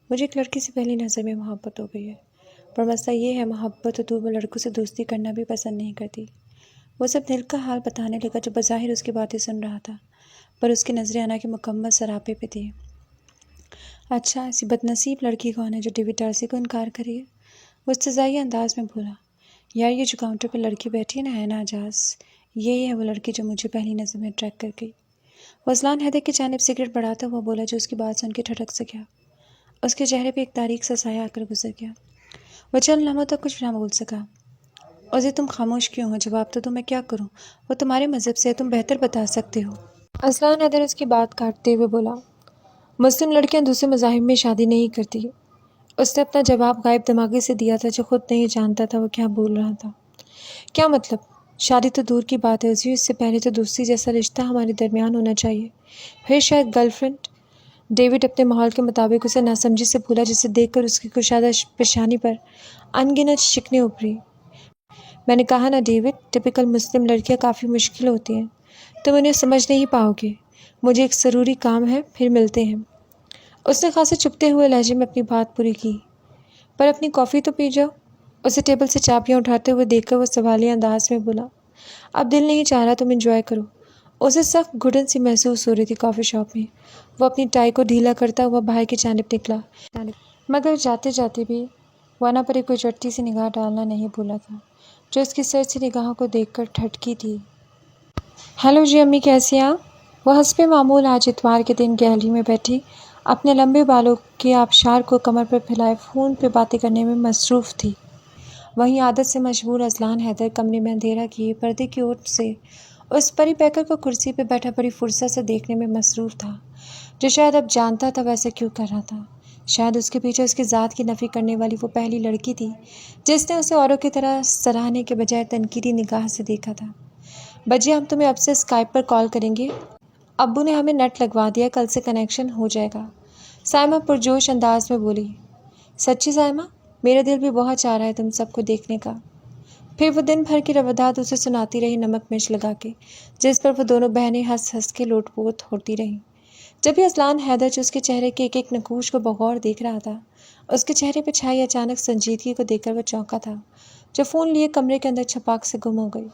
مجھے ایک لڑکی سے پہلی نظر میں محبت ہو گئی ہے، پر مسئلہ یہ ہے محبت تو وہ لڑکوں سے دوستی کرنا بھی پسند نہیں کرتی۔ وہ سب دل کا حال بتانے لگا جو بظاہر اس کی باتیں سن رہا تھا، پر اس کی نظریں انا کے مکمل سراپے پہ تھی۔ اچھا، ایسی بدنصیب لڑکی کون ہے جو ڈیوڈ ڈارسی کو انکار کری ہے؟ وہ استہزائی انداز میں بولا، یار یہ جو کاؤنٹر پہ لڑکی بیٹھی ہے نا، ہے نا اجاز، یہی ہے وہ لڑکی جو مجھے پہلی نظر میں اٹریکٹ کر گئی۔ وہ اصلان حیدر کی جانب سگریٹ بڑھاتا ہوا بولا جو اس کی بات سن کے ٹھٹک سا گیا۔ اس کے چہرے پہ ایک تاریک سا سایہ آ کر گزر گیا۔ وہ چند لمحوں تک کچھ نہ بول سکا۔ اسے تم خاموش کیوں ہو؟ جواب تو دو، میں کیا کروں؟ وہ تمہارے مذہب سے ہے، تم بہتر بتا سکتے ہو۔ اصلان حیدر اس کی بات کاٹتے ہوئے بولا، مسلم لڑکیاں دوسرے مذاہب میں شادی نہیں کرتی۔ اس نے اپنا جواب غائب دماغی سے دیا تھا جو خود نہیں جانتا تھا وہ کیا بول رہا تھا۔ کیا مطلب؟ شادی تو دور کی بات ہے، اس سے پہلے تو دوستی جیسا رشتہ ہمارے درمیان ہونا چاہیے، پھر شاید گرل فرینڈ۔ ڈیوڈ اپنے ماحول کے مطابق اسے ناسمجھی سے بولا، جسے دیکھ کر اس کی کشادہ پیشانی پر انگنت شکنیں ابھری۔ میں نے کہا نا ڈیوڈ، ٹپیکل مسلم لڑکیاں کافی مشکل ہوتی ہیں، تم انہیں سمجھ نہیں پاؤ گے۔ مجھے ایک ضروری کام ہے، پھر ملتے ہیں۔ اس نے خاصے چپتے ہوئے لہجے میں اپنی بات پوری کی، پر اپنی کافی تو پی جاؤ۔ اسے ٹیبل سے چابیاں اٹھاتے ہوئے دیکھ کر وہ سوالیہ انداز میں بولا، اب دل نہیں چاہ رہا، تم انجوائے کرو۔ اسے سخت گھٹن سی محسوس ہو رہی تھی کافی شاپ میں۔ وہ اپنی ٹائی کو ڈھیلا کرتا ہوا باہر کی جانب نکلا، مگر جاتے جاتے بھی وہ انا پر ایک اچٹتی سی نگاہ ڈالنا نہیں بھولا تھا جو اس کی سرد سی نگاہوں کو دیکھ کر ٹھٹکی تھی۔ ہیلو جی امی، کیسی ہیں آپ؟ وہ حسب معمول آج اتوار کے دن گیلری میں بیٹھی اپنے لمبے بالوں کے آبشار کو کمر پر پھیلائے فون پہ باتیں کرنے میں مصروف تھی۔ وہیں عادت سے مشغول اصلان حیدر کمرے میں اندھیرا کیے پردے کی اوٹ سے اس پری پیکر کو کرسی پہ بیٹھا بڑی فرصت سے دیکھنے میں مصروف تھا، جو شاید اب جانتا تھا ویسا کیوں کر رہا تھا۔ شاید اس کے پیچھے اس کی ذات کی نفی کرنے والی وہ پہلی لڑکی تھی جس نے اسے اوروں کی طرح سراہنے کے بجائے تنقیدی نگاہ سے دیکھا تھا۔ بجے ہم تمہیں اب سے اسکائپ پر کال کریں گے، ابو نے ہمیں نیٹ لگوا دیا، کل سے کنیکشن ہو جائے گا، سائمہ پرجوش انداز میں بولی۔ سچی سائمہ؟ میرا دل بھی بہت چاہ رہا ہے تم سب کو دیکھنے کا۔ پھر وہ دن بھر کی روادات اسے سناتی رہی نمک مرچ لگا کے، جس پر وہ دونوں بہنیں ہنس ہنس کے لوٹ پوٹ ہوتی رہیں۔ جب بھی اصلان حیدر جو اس کے چہرے کے ایک ایک نقوش کو بغور دیکھ رہا تھا، اس کے چہرے پہ چھائی اچانک سنجیدگی کو دیکھ کر وہ چونکا تھا، جو فون لیے کمرے کے اندر چھپاک سے گم ہو گئی۔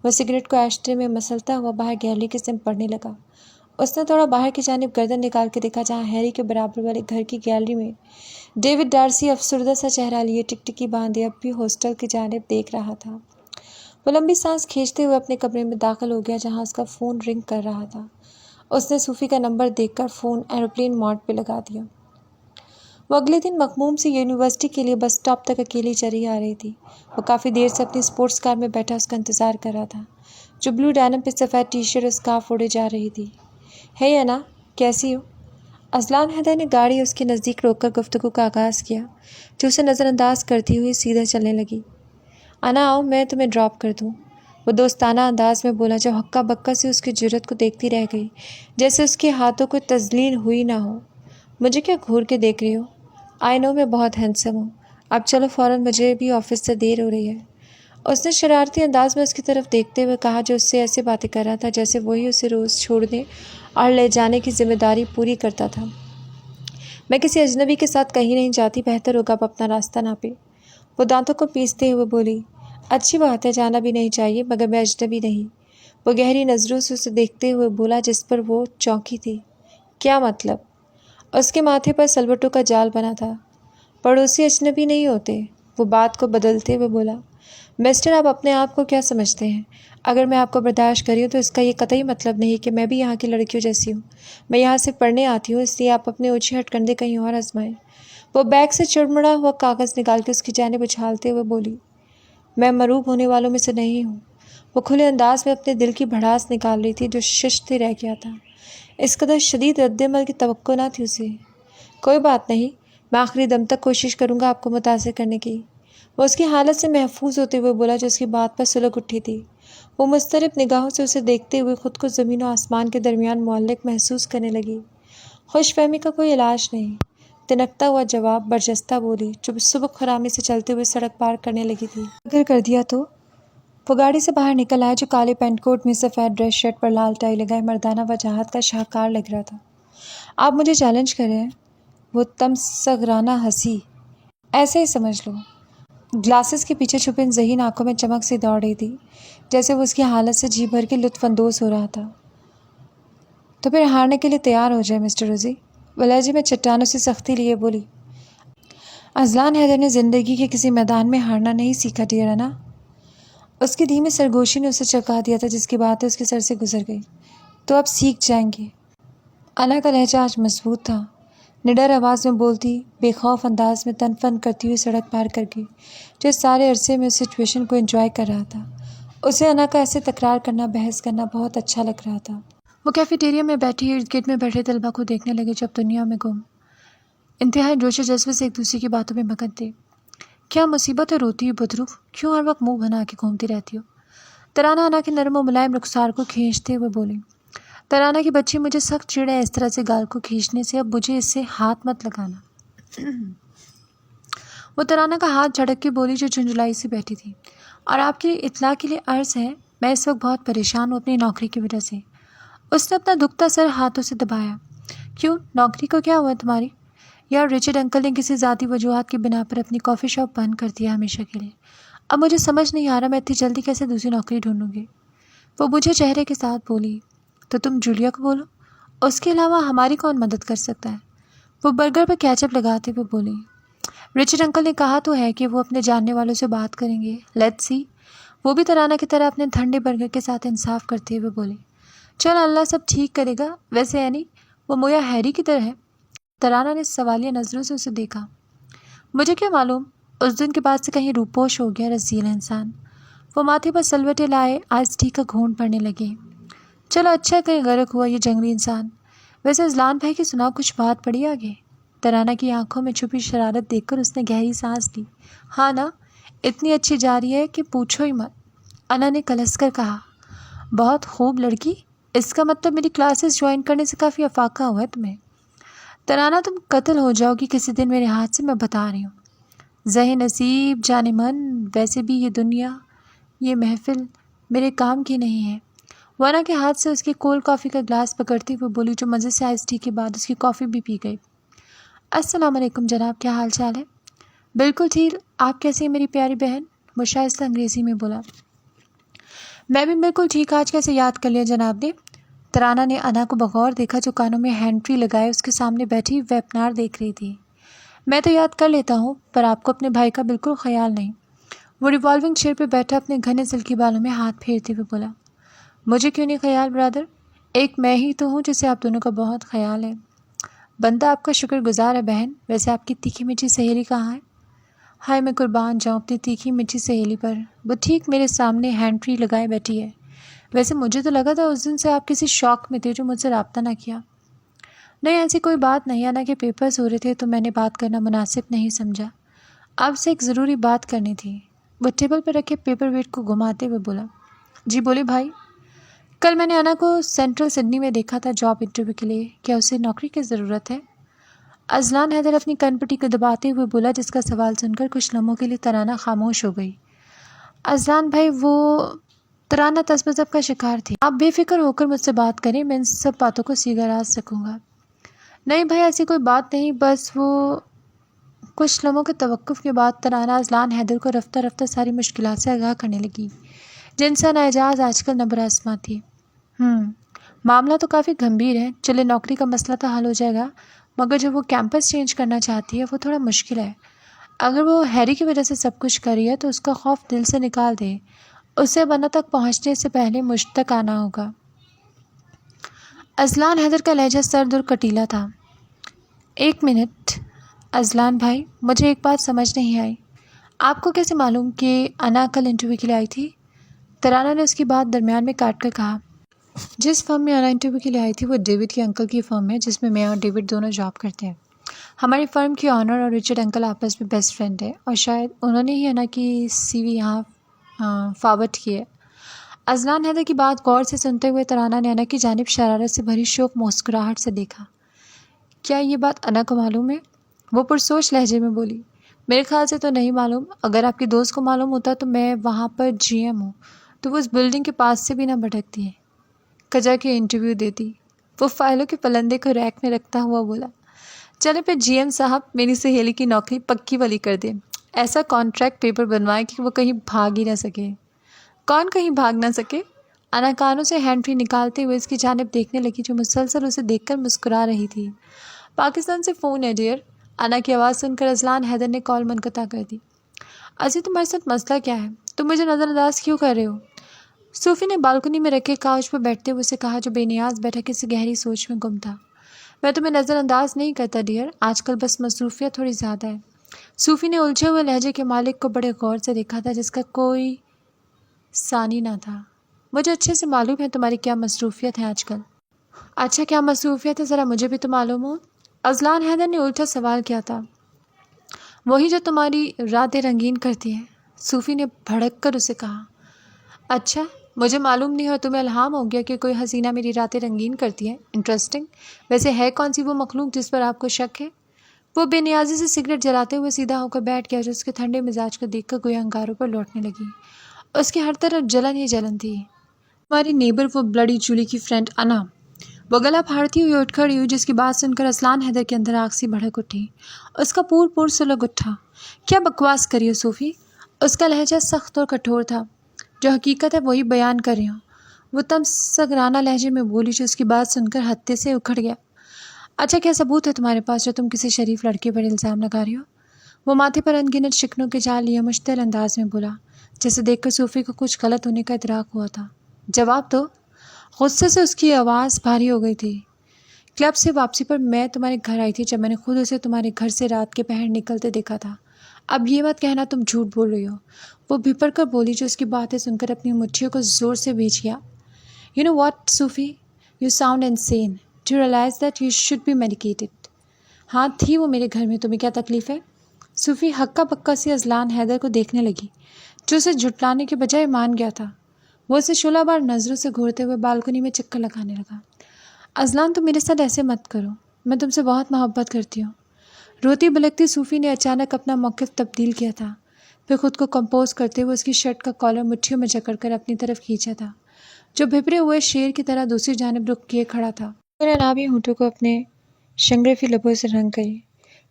وہ سگریٹ کو ایشٹرے میں مسلتا ہوا باہر گیلری کی سمت بڑھنے لگا۔ اس نے تھوڑا باہر کی جانب گردن نکال کے دیکھا جہاں ہیری کے برابر والے گھر کی گیلری میں ڈیوڈ ڈارسی افسردہ سا چہرہ لیے ٹکٹکی باندھے اب بھی ہاسٹل کی جانب دیکھ رہا تھا۔ وہ لمبی سانس کھینچتے ہوئے اپنے کمرے میں داخل ہو گیا جہاں اس کا فون رنگ کر رہا تھا۔ اس نے صوفی کا نمبر دیکھ کر فون ایروپلین موڈ پہ لگا دیا۔ وہ اگلے دن مخموم سے یونیورسٹی کے لیے بس اسٹاپ تک اکیلی چلی آ رہی تھی۔ وہ کافی دیر سے اپنی اسپورٹس کار میں بیٹھا اس کا انتظار کر رہا تھا، جو بلو ڈینم پہ سفید ٹی شرٹ اور اسکارف اوڑے جا رہی تھی۔ ہے انا، کیسی ہو؟ اصلان حیدر نے گاڑی اس کے نزدیک روک کر گفتگو کا آغاز کیا، جو اسے نظر انداز کرتی ہوئی سیدھا چلنے لگی۔ انا آؤ، میں تمہیں ڈراپ کر دوں، وہ دوستانہ انداز میں بولا جو ہکا بکا سے اس کی جرت کو دیکھتی رہ گئی، جیسے اس کے ہاتھوں کو تذلیل ہوئی نہ ہو۔ مجھے کیا گھور کے دیکھ رہی ہو؟ آئی نو میں بہت ہینڈسم ہوں، اب چلو فوراً، مجھے بھی آفس سے دیر ہو رہی ہے۔ اس نے شرارتی انداز میں اس کی طرف دیکھتے ہوئے کہا جو اس سے ایسے باتیں کر رہا تھا جیسے وہی اسے روز چھوڑنے اور لے جانے کی ذمہ داری پوری کرتا تھا۔ میں کسی اجنبی کے ساتھ کہیں نہیں جاتی، بہتر ہوگا اب اپنا راستہ ناپے۔ وہ دانتوں کو پیستے ہوئے بولی، اچھی بات ہے، جانا بھی نہیں چاہیے، مگر میں اجنبی نہیں۔ وہ گہری نظروں سے اسے دیکھتے ہوئے بولا جس پر وہ چونکی تھی۔ کیا مطلب؟ اس کے ماتھے پر سلوٹوں کا جال بنا تھا۔ پڑوسی اجنبی نہیں ہوتے، وہ بات کو بدلتے ہوئے بولا۔ مسٹر، آپ اپنے آپ کو کیا سمجھتے ہیں؟ اگر میں آپ کو برداشت کری ہوں تو اس کا یہ قطعی مطلب نہیں کہ میں بھی یہاں کی لڑکیوں جیسی ہوں۔ میں یہاں سے پڑھنے آتی ہوں، اس لیے آپ اپنے اوچھے ہٹ کندھے کہیں اور آزمائیں۔ وہ بیگ سے چڑمڑا ہوا کاغذ نکال کے اس کی جانب اچھالتے ہوئے بولی، میں مروب ہونے والوں میں سے نہیں ہوں۔ وہ کھلے انداز میں اپنے دل کی بھڑاس نکال رہی تھی جو ششتے رہ گیا تھا۔ اس قدر شدید رد عمل کی توقع نہ تھی اسے۔ کوئی بات نہیں، میں آخری دم تک کوشش کروں گا آپ کو متاثر کرنے کی۔ وہ اس کی حالت سے محفوظ ہوتے ہوئے بولا جو اس کی بات پر سلگ اٹھی تھی۔ وہ مضطرب نگاہوں سے اسے دیکھتے ہوئے خود کو زمین و آسمان کے درمیان معلق محسوس کرنے لگی۔ خوش فہمی کا کوئی علاج نہیں، تنکتا ہوا جواب برجستہ بولی جو سبک خرامی سے چلتے ہوئے سڑک پار کرنے لگی تھی۔ اگر کر دیا تو؟ وہ گاڑی سے باہر نکل آیا جو کالے پینٹ کوٹ میں سفید ڈریس شرٹ پر لال ٹائی لگائے مردانہ وجاہت کا شاہکار لگ رہا تھا۔ آپ مجھے چیلنج کر رہے ہیں؟ وہ تمسخرانہ ہنسی۔ ایسے ہی سمجھ لو۔ گلاسز کے پیچھے چھپے ان ذہین آنکھوں میں چمک سی دوڑ رہی تھی جیسے وہ اس کی حالت سے جی بھر کے لطف اندوز ہو رہا تھا۔ تو پھر ہارنے کے لیے تیار ہو جائے مسٹر روزی، وہ لہجے میں چٹانوں سے سختی لیے بولی۔ اذلان حیدر نے زندگی کے کسی میدان میں ہارنا نہیں سیکھا ڈیئر انا۔ اس کی دھیمی سرگوشی نے اسے چونکا دیا تھا جس کی باتیں اس کے سر سے گزر گئی۔ تو اب سیکھ جائیں گے۔ انا کا لہجہ آج مضبوط تھا، نڈر آواز میں بولتی، بے خوف انداز میں تن فن کرتی ہوئی سڑک پار کر گئی جو سارے عرصے میں اس سچویشن کو انجوائے کر رہا تھا۔ اسے انا کا ایسے تکرار کرنا، بحث کرنا بہت اچھا لگ رہا تھا۔ وہ کیفیٹیریا میں بیٹھی ارد گرد میں بیٹھے طلباء کو دیکھنے لگے جو اب دنیا میں گم، انتہائی جوش و جذبے سے ایک دوسرے کی باتوں میں مگن تھے۔ کیا مصیبت ہے روتی ہوئی بدرو، کیوں ہر وقت منہ بنا کے گھومتی رہتی ہو؟ ترانہ انا کے نرم و ملائم رخسار کو کھینچتے ہوئے بولی۔ ترانہ کی بچی مجھے سخت چڑ ہے اس طرح سے گال کو کھینچنے سے، اب مجھے اس سے ہاتھ مت لگانا۔ وہ ترانہ کا ہاتھ جھڑک کے بولی جو جھنجھلائی سے بیٹھی تھی، اور آپ کی اطلاع کے لیے عرض ہے میں اس وقت بہت پریشان ہوں اپنی نوکری کی وجہ سے۔ اس نے اپنا دکھتا سر ہاتھوں سے دبایا۔ کیوں، نوکری کو کیا ہوا تمہاری؟ یار رچرڈ انکل نے کسی ذاتی وجوہات کی بنا پر اپنی کافی شاپ بند کر دیا ہمیشہ کے لیے۔ اب مجھے سمجھ نہیں آ رہا میں اتنی جلدی کیسے دوسری نوکری ڈھونڈوں گی۔ وہ مجھے چہرے کے ساتھ بولی، تو تم جولیا کو بولو، اس کے علاوہ ہماری کون مدد کر سکتا ہے؟ وہ برگر پر کیچپ لگاتے ہوئے بولی۔ رچرڈ انکل نے کہا تو ہے کہ وہ اپنے جاننے والوں سے بات کریں گے، لیٹس سی۔ وہ بھی ترانہ کی طرح اپنے ٹھنڈے برگر کے ساتھ انصاف کرتے ہوئے بولی، چل اللہ سب ٹھیک کرے گا۔ ویسے اینی وہ مویا ہیری کی طرح ہے؟ ترانہ نے سوالیہ نظروں سے اسے دیکھا۔ مجھے کیا معلوم، اس دن کے بعد سے کہیں روپوش ہو گیا رزیل انسان۔ وہ ماتھے پر سلوٹے لائے آئس ٹی کا گھونٹ پڑنے لگے۔ چلو اچھا ہے کہیں غرق ہوا یہ جنگلی انسان۔ ویسے اذلان بھائی کی سنا کچھ بات پڑی آگے؟ ترانہ کی آنکھوں میں چھپی شرارت دیکھ کر اس نے گہری سانس لی۔ ہاں نا، اتنی اچھی جا رہی ہے کہ پوچھو ہی مت، انا نے کلس کر کہا۔ بہت خوب لڑکی، اس کا مطلب میری کلاسز جوائن کرنے سے کافی افاقہ ہوا ہے تمہیں۔ ترانہ تم قتل ہو جاؤ گی کسی دن میرے ہاتھ سے، میں بتا رہی ہوں۔ ذہ نصیب جان من، ویسے بھی یہ دنیا، یہ محفل میرے کام کی نہیں ہے۔ وہ انا کے ہاتھ سے اس کی کولڈ کافی کا گلاس پکڑتی ہوئے بولی جو مزے سے آئس ٹی کے بعد اس کی کافی بھی پی گئی۔ السلام علیکم جناب، کیا حال چال ہے؟ بالکل ٹھیک، آپ کیسی ہیں میری پیاری بہن؟ وہ شائستہ انگریزی میں بولا۔ میں بھی بالکل ٹھیک، آج کیسے یاد کر لیا جناب نے؟ ترانہ نے انا کو بغور دیکھا جو کانوں میں ہینڈ فری لگائے اس کے سامنے بیٹھی ویبنار دیکھ رہی تھی۔ میں تو یاد کر لیتا ہوں پر آپ کو اپنے بھائی کا بالکل خیال نہیں۔ وہ ریوالونگ چیئر پہ بیٹھا اپنے گھنے سلکی بالوں میں ہاتھ پھیرتے ہوئے بولا۔ مجھے کیوں نہیں خیال برادر، ایک میں ہی تو ہوں جسے آپ دونوں کا بہت خیال ہے۔ بندہ آپ کا شکر گزار ہے بہن۔ ویسے آپ کی تیکھی میٹھی سہیلی کہاں ہے؟ ہائے میں قربان جاؤں اپنی تیکھی میٹھی سہیلی پر، وہ ٹھیک میرے سامنے ہینڈ فری لگائے بیٹھی ہے۔ ویسے مجھے تو لگا تھا اس دن سے آپ کسی شوق میں تھے جو مجھ سے رابطہ نہ کیا۔ نہیں ایسی کوئی بات نہیں، انا کے پیپرز ہو رہے تھے تو میں نے بات کرنا مناسب نہیں سمجھا۔ آپ سے ایک ضروری بات کرنی تھی۔ وہ ٹیبل پر رکھے پیپر ویٹ کو گھماتے ہوئے بولا۔ جی بولے بھائی۔ کل میں نے انا کو سینٹرل سڈنی میں دیکھا تھا جاب انٹرویو کے لیے، کیا اسے نوکری کی ضرورت ہے؟ اذلان حیدر اپنی کن پٹی کو دباتے ہوئے بولا جس کا سوال سن کر کچھ لمحوں کے لیے ترانہ خاموش ہو گئی۔ اذلان بھائی وہ ترانہ تذبذب کا شکار تھی۔ آپ بے فکر ہو کر مجھ سے بات کریں، میں ان سب باتوں کو سیگا راز رکھوں گا۔ نہیں بھائی ایسی کوئی بات نہیں، بس وہ کچھ لمحوں کے توقف کے بعد ترانہ اذلان حیدر کو رفتہ رفتہ ساری مشکلات سے آگاہ کرنے لگی جن سے نااعجاز آج کل نبر آسماں تھی۔ معاملہ تو کافی گھمبیر ہے، چلے نوکری کا مسئلہ تو حل ہو جائے گا، مگر جو وہ کیمپس چینج کرنا چاہتی ہے وہ تھوڑا مشکل ہے۔ اگر وہ ہیری کی وجہ سے سب کچھ کری ہے تو اس کا خوف دل سے نکال دے، اسے بنا تک پہنچنے سے پہلے مجھ تک آنا ہوگا۔ اذلان حیدر کا لہجہ سرد اور کٹیلا تھا۔ ایک منٹ، اذلان بھائی، مجھے ایک بات سمجھ نہیں آئی، آپ کو کیسے معلوم کہ انا کل انٹرویو کے لیے آئی تھی؟ ترانہ نے اس کی بات درمیان میں کاٹ کر کہا، جس فرم میں انا انٹرویو کے لیے آئی تھی وہ ڈیوڈ کے انکل کی فرم ہے، جس میں اور ڈیوڈ دونوں جاب کرتے ہیں۔ ہماری فرم کی آنر اور رچرڈ انکل آپس میں بیسٹ فرینڈ ہے، اور شاید انہوں نے ہی انا کی سی وی یہاں فارورڈ کی ہے۔ اذلان حیدر کی بات غور سے سنتے ہوئے ترانہ نے انا کی جانب شرارت سے بھری شوق مسکراہٹ سے دیکھا۔ کیا یہ بات انا کو معلوم ہے؟ وہ پرسوچ لہجے میں بولی۔ میرے خیال سے تو نہیں معلوم، اگر آپ کی دوست کو معلوم ہوتا تو میں وہاں پر جی ایم ہوں تو وہ اس بلڈنگ کے پاس سے بھی نہ بھٹکتی ہے، کجا کے انٹرویو دیتی۔ وہ فائلوں کے پلندے کو ریک میں رکھتا ہوا بولا، چلے پھر جی ایم صاحب میری سہیلی کی نوکری پکی والی کر دیں، ایسا کانٹریکٹ پیپر بنوائے کہ وہ کہیں بھاگ ہی نہ سکے۔ کون کہیں بھاگ نہ سکے؟ انا کانوں سے ہینڈ فری نکالتے ہوئے اس کی جانب دیکھنے لگی جو مسلسل اسے دیکھ کر مسکرا رہی تھی۔ پاکستان سے فون ہے ڈیئر۔ انا کی آواز سن کر اذلان حیدر نے کال منقطع کر دی۔ اجی تمہارے ساتھ مسئلہ کیا ہے؟ تم مجھے نظر انداز کیوں کر رہے ہو؟ صوفی نے بالکنی میں رکھے کاؤچ پر بیٹھتے ہوئے اسے کہا جو بے نیاز بیٹھا کسی گہری سوچ میں گم تھا۔ میں تمہیں نظر انداز نہیں کرتا ڈیئر، آج کل بس مصروفیت تھوڑی زیادہ ہے۔ صوفی نے الجھے ہوئے لہجے کے مالک کو بڑے غور سے دیکھا تھا جس کا کوئی ثانی نہ تھا۔ مجھے اچھے سے معلوم ہے تمہاری کیا مصروفیت ہے آج کل۔ اچھا کیا مصروفیت ہے ذرا مجھے بھی تو معلوم ہو۔ اذلان حیدر نے الٹا سوال کیا تھا۔ وہی جو تمہاری راتیں رنگین کرتی ہے، صوفی نے بھڑک کر اسے کہا۔ اچھا مجھے معلوم نہیں اور تمہیں الہام ہو گیا کہ کوئی حسینہ میری راتیں رنگین کرتی ہے، انٹرسٹنگ۔ ویسے ہے کون سی وہ مخلوق جس پر آپ کو شک ہے؟ وہ بے نیازی سے سگریٹ جلاتے ہوئے سیدھا ہو کر بیٹھ گیا جو اس کے ٹھنڈے مزاج کو دیکھ کر گویا انگاروں پر لوٹنے لگی۔ اس کی ہر طرف جلن ہی جلن تھی۔ ہماری نیبر وہ بلڈی جولی کی فرینڈ انا، وہ گلا پھاڑتی ہوئی اٹھ کھڑی ہوئی جس کی بات سن کر اذلان حیدر کے اندر آگ سی بھڑک اٹھی۔ اس کا پور سلگ اٹھا۔ کیا بکواس کری ہو صوفی؟ اس کا لہجہ سخت اور کٹھور تھا۔ جو حقیقت ہے وہی بیان کر رہی ہوں، وہ تمسکرانہ لہجے میں بولی جو اس کی بات سن کر ہتے سے اکھڑ گیا۔ اچھا کیا ثبوت ہے تمہارے پاس جو تم کسی شریف لڑکے پر الزام لگا رہی ہو؟ وہ ماتھے پر انگنت شکنوں کے جال لیے مشتعل انداز میں بولا جسے دیکھ کر صوفی کو کچھ غلط ہونے کا ادراک ہوا تھا۔ جواب دو۔ غصے سے اس کی آواز بھاری ہو گئی تھی۔ کلب سے واپسی پر میں تمہارے گھر آئی تھی جب میں نے خود اسے تمہارے گھر سے رات کے پہر نکلتے دیکھا تھا۔ اب یہ مت کہنا تم جھوٹ بول رہی ہو، وہ بھپڑ کر بولی جو اس کی باتیں سن کر اپنی مٹھیوں کو زور سے بھیج گیا۔ You know what, Sufi? You sound insane. Do you realize that you should be medicated؟ ہاں تھی وہ میرے گھر میں، تمہیں کیا تکلیف ہے؟ صوفی ہکا پکا سی اذلان حیدر کو دیکھنے لگی جو اسے جھٹلانے کے بجائے مان گیا تھا۔ وہ اسے شعلہ بار نظروں سے گھورتے ہوئے بالکنی میں چکر لگانے لگا۔ اذلان تم میرے ساتھ ایسے مت کرو، میں تم سے بہت محبت کرتی ہوں۔ روتی بلکتی صوفی نے اچانک اپنا موقف تبدیل کیا تھا، پھر خود کو کمپوز کرتے ہوئے اس کی شرٹ کا کالر مٹھیوں میں جکڑ کر اپنی طرف کھینچا تھا جو بھپرے ہوئے شیر کی طرح دوسری جانب رخ کیے کھڑا تھا۔ میرے نابی ہونٹوں کو اپنے شنگریفی لبوں سے رنگ گئی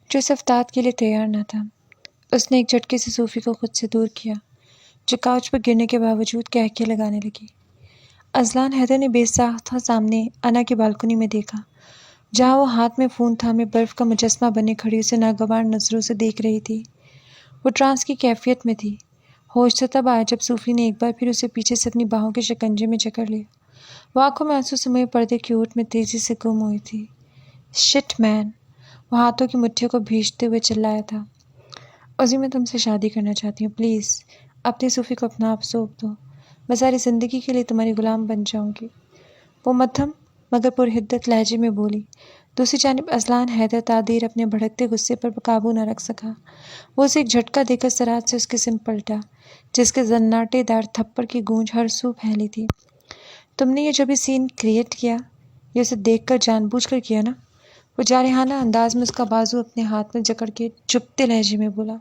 جو اس افتاد کے لیے تیار نہ تھا۔ اس نے ایک جھٹکے سے صوفی کو خود سے دور کیا جو کاؤچ پر گرنے کے باوجود کہکے لگانے لگی۔ اذلان حیدر نے بے ساختہ سامنے انا کی بالکنی میں دیکھا جہاں وہ ہاتھ میں فون تھامے برف کا مجسمہ بنے کھڑی اسے ناگوار نظروں سے دیکھ رہی تھی۔ وہ ٹرانس کی کیفیت میں تھی۔ ہوش تو تب آیا جب صوفی نے ایک بار پھر اسے پیچھے سے اپنی باہوں کے شکنجے میں جکڑ لیا۔ وہ آنکھوں میں آنسو سموئے پردے کی اوٹ میں تیزی سے گم ہوئی تھی۔ شٹ مین، وہ ہاتھوں کی مٹھیوں کو بھیجتے ہوئے چلایا تھا۔ عزی میں تم سے شادی کرنا چاہتی ہوں، پلیز اپنی صوفی کو اپنا آپ سونپ دو، میں ساری زندگی کے لیے تمہاری غلام بن جاؤں گی۔ وہ مدھم مگر پرحدت لہجے میں بولی۔ دوسری جانب اذلان حیدر تعدیر اپنے بھڑکتے غصے پر قابو نہ رکھ سکا۔ وہ اسے ایک جھٹکا دے کر سرعت سے اس کے سمت پلٹا جس کے زناٹے دار تھپڑ کی گونج ہر سو پھیلی تھی۔ تم نے یہ جو بھی سین کریٹ کیا یہ اسے دیکھ کر جان بوجھ کر کیا نا؟ وہ جارحانہ انداز میں اس کا بازو اپنے ہاتھ میں جکڑ کے چپتے لہجے میں بولا۔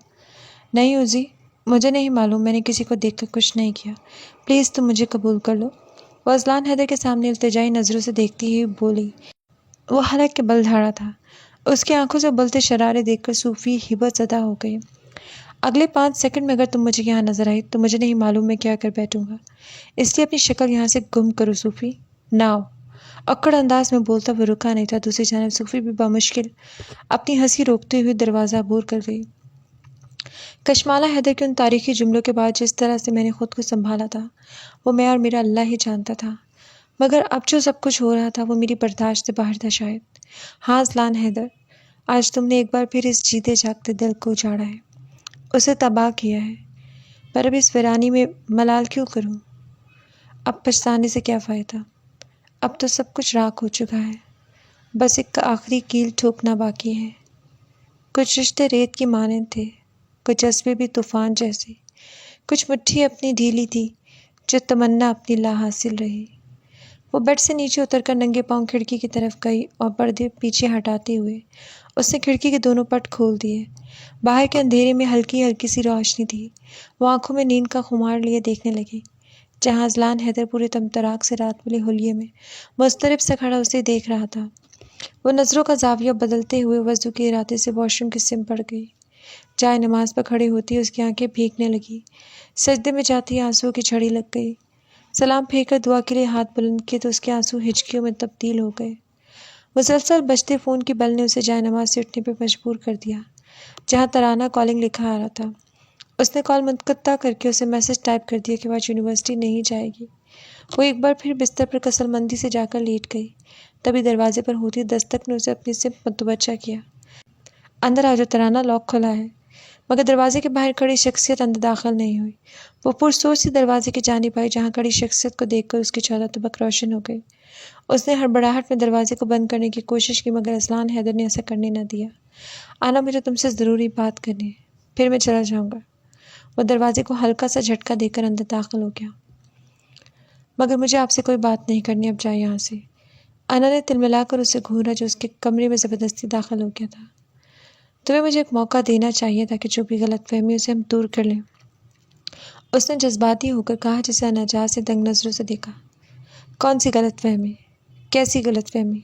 نہیں عزی، مجھے نہیں معلوم، میں نے کسی کو دیکھ کر کچھ نہیں کیا، پلیز تم مجھے قبول کر لو۔ وہ اذلان حیدر کے سامنے التجائی نظروں سے دیکھتی ہوئی بولی۔ وہ حلق کے بل دھاڑا تھا۔ اس کی آنکھوں سے ابلتے شرارے دیکھ کر صوفی ہبت زدہ ہو گئی۔ اگلے 5 سیکنڈ میں اگر تم مجھے یہاں نظر آئی تو مجھے نہیں معلوم میں کیا کر بیٹھوں گا، اس لیے اپنی شکل یہاں سے گم کرو صوفی، ناؤ۔ اکڑ انداز میں بولتا وہ رکا نہیں تھا۔ دوسری جانب صوفی بھی بامشکل اپنی ہنسی روکتے ہوئے دروازہ عبور کر گئی۔ کشمالہ حیدر کے ان تاریخی جملوں کے بعد جس طرح سے میں نے خود کو سنبھالا تھا وہ میں اور میرا اللہ ہی جانتا تھا، مگر اب جو سب کچھ ہو رہا تھا وہ میری برداشت سے باہر تھا شاید۔ ہاں اذلان حیدر، آج تم نے ایک بار پھر اس جیتے جاگتے دل کو اجاڑا ہے، اسے تباہ کیا ہے، پر اب اس ویرانی میں ملال کیوں کروں؟ اب پچھتانے سے کیا فائدہ؟ اب تو سب کچھ راکھ ہو چکا ہے، بس ایک آخری کیل ٹھوکنا باقی ہے۔ کچھ رشتے ریت کی مانند تھے، کچھ جذبے بھی طوفان جیسے، کچھ مٹھی اپنی ڈھیلی تھی جو تمنا اپنی لا حاصل رہی۔ وہ بیڈ سے نیچے اتر کر ننگے پاؤں کھڑکی کی طرف گئی اور پردے پیچھے ہٹاتے ہوئے اس نے کھڑکی کے دونوں پٹ کھول دیے۔ باہر کے اندھیرے میں ہلکی ہلکی سی روشنی تھی۔ وہ آنکھوں میں نیند کا خمار لیے دیکھنے لگی، جہاں اذلان حیدر پورے تمطراق سے رات والے حلیے میں مضطرب سے کھڑا اسے دیکھ رہا تھا۔ وہ نظروں کا زاویہ بدلتے ہوئے وضو کے ارادے سے واش روم کی سمت بڑھ گئی۔ جائے نماز پر کھڑی ہوتی اس کی آنکھیں بھیگنے لگی، سجدے میں جاتی آنسوؤں کی جھڑی لگ گئی۔ سلام پھیر کر دعا کے لیے ہاتھ بلند کیے تو اس کے آنسو ہچکیوں میں تبدیل ہو گئے۔ مسلسل بجتے فون کی بیل نے اسے جائے نماز سے اٹھنے پہ مجبور کر دیا، جہاں ترانہ کالنگ لکھا آ رہا تھا۔ اس نے کال منقطع کر کے اسے میسج ٹائپ کر دیا کہ وہ آج یونیورسٹی نہیں جائے گی۔ وہ ایک بار پھر بستر پر کسل مندی سے جا کر لیٹ گئی، تبھی دروازے پر ہوتی دستک نے اسے اپنی سمت متوجہ کیا۔ اندر آ جو ترانہ، لاک کھلا ہے۔ مگر دروازے کے باہر کھڑی شخصیت اندر داخل نہیں ہوئی۔ وہ پرسوچ سی دروازے کی جانب آئی، جہاں کھڑی شخصیت کو دیکھ کر اس کی چودہ طبق روشن ہو گئی۔ اس نے ہڑبڑاہٹ میں دروازے کو بند کرنے کی کوشش کی، مگر اذلان حیدر نے ایسا کرنے نہ دیا۔ آنا، مجھے تم سے ضروری بات کرنی ہے، پھر میں چلا جاؤں گا۔ وہ دروازے کو ہلکا سا جھٹکا دے کر اندر داخل ہو گیا۔ مگر مجھے آپ سے کوئی بات نہیں کرنی، اب جائے یہاں سے۔ آنا نے تلملا کر اسے گھورا جو اس کے کمرے میں زبردستی داخل ہو گیا تھا۔ تمہیں مجھے ایک موقع دینا چاہیے تھا کہ جو بھی غلط فہمی اسے ہم دور کر لیں، اس نے جذباتی ہو کر کہا، جسے اناجاز سے دنگ نظروں سے دیکھا۔ کون سی غلط فہمی؟ کیسی غلط فہمی؟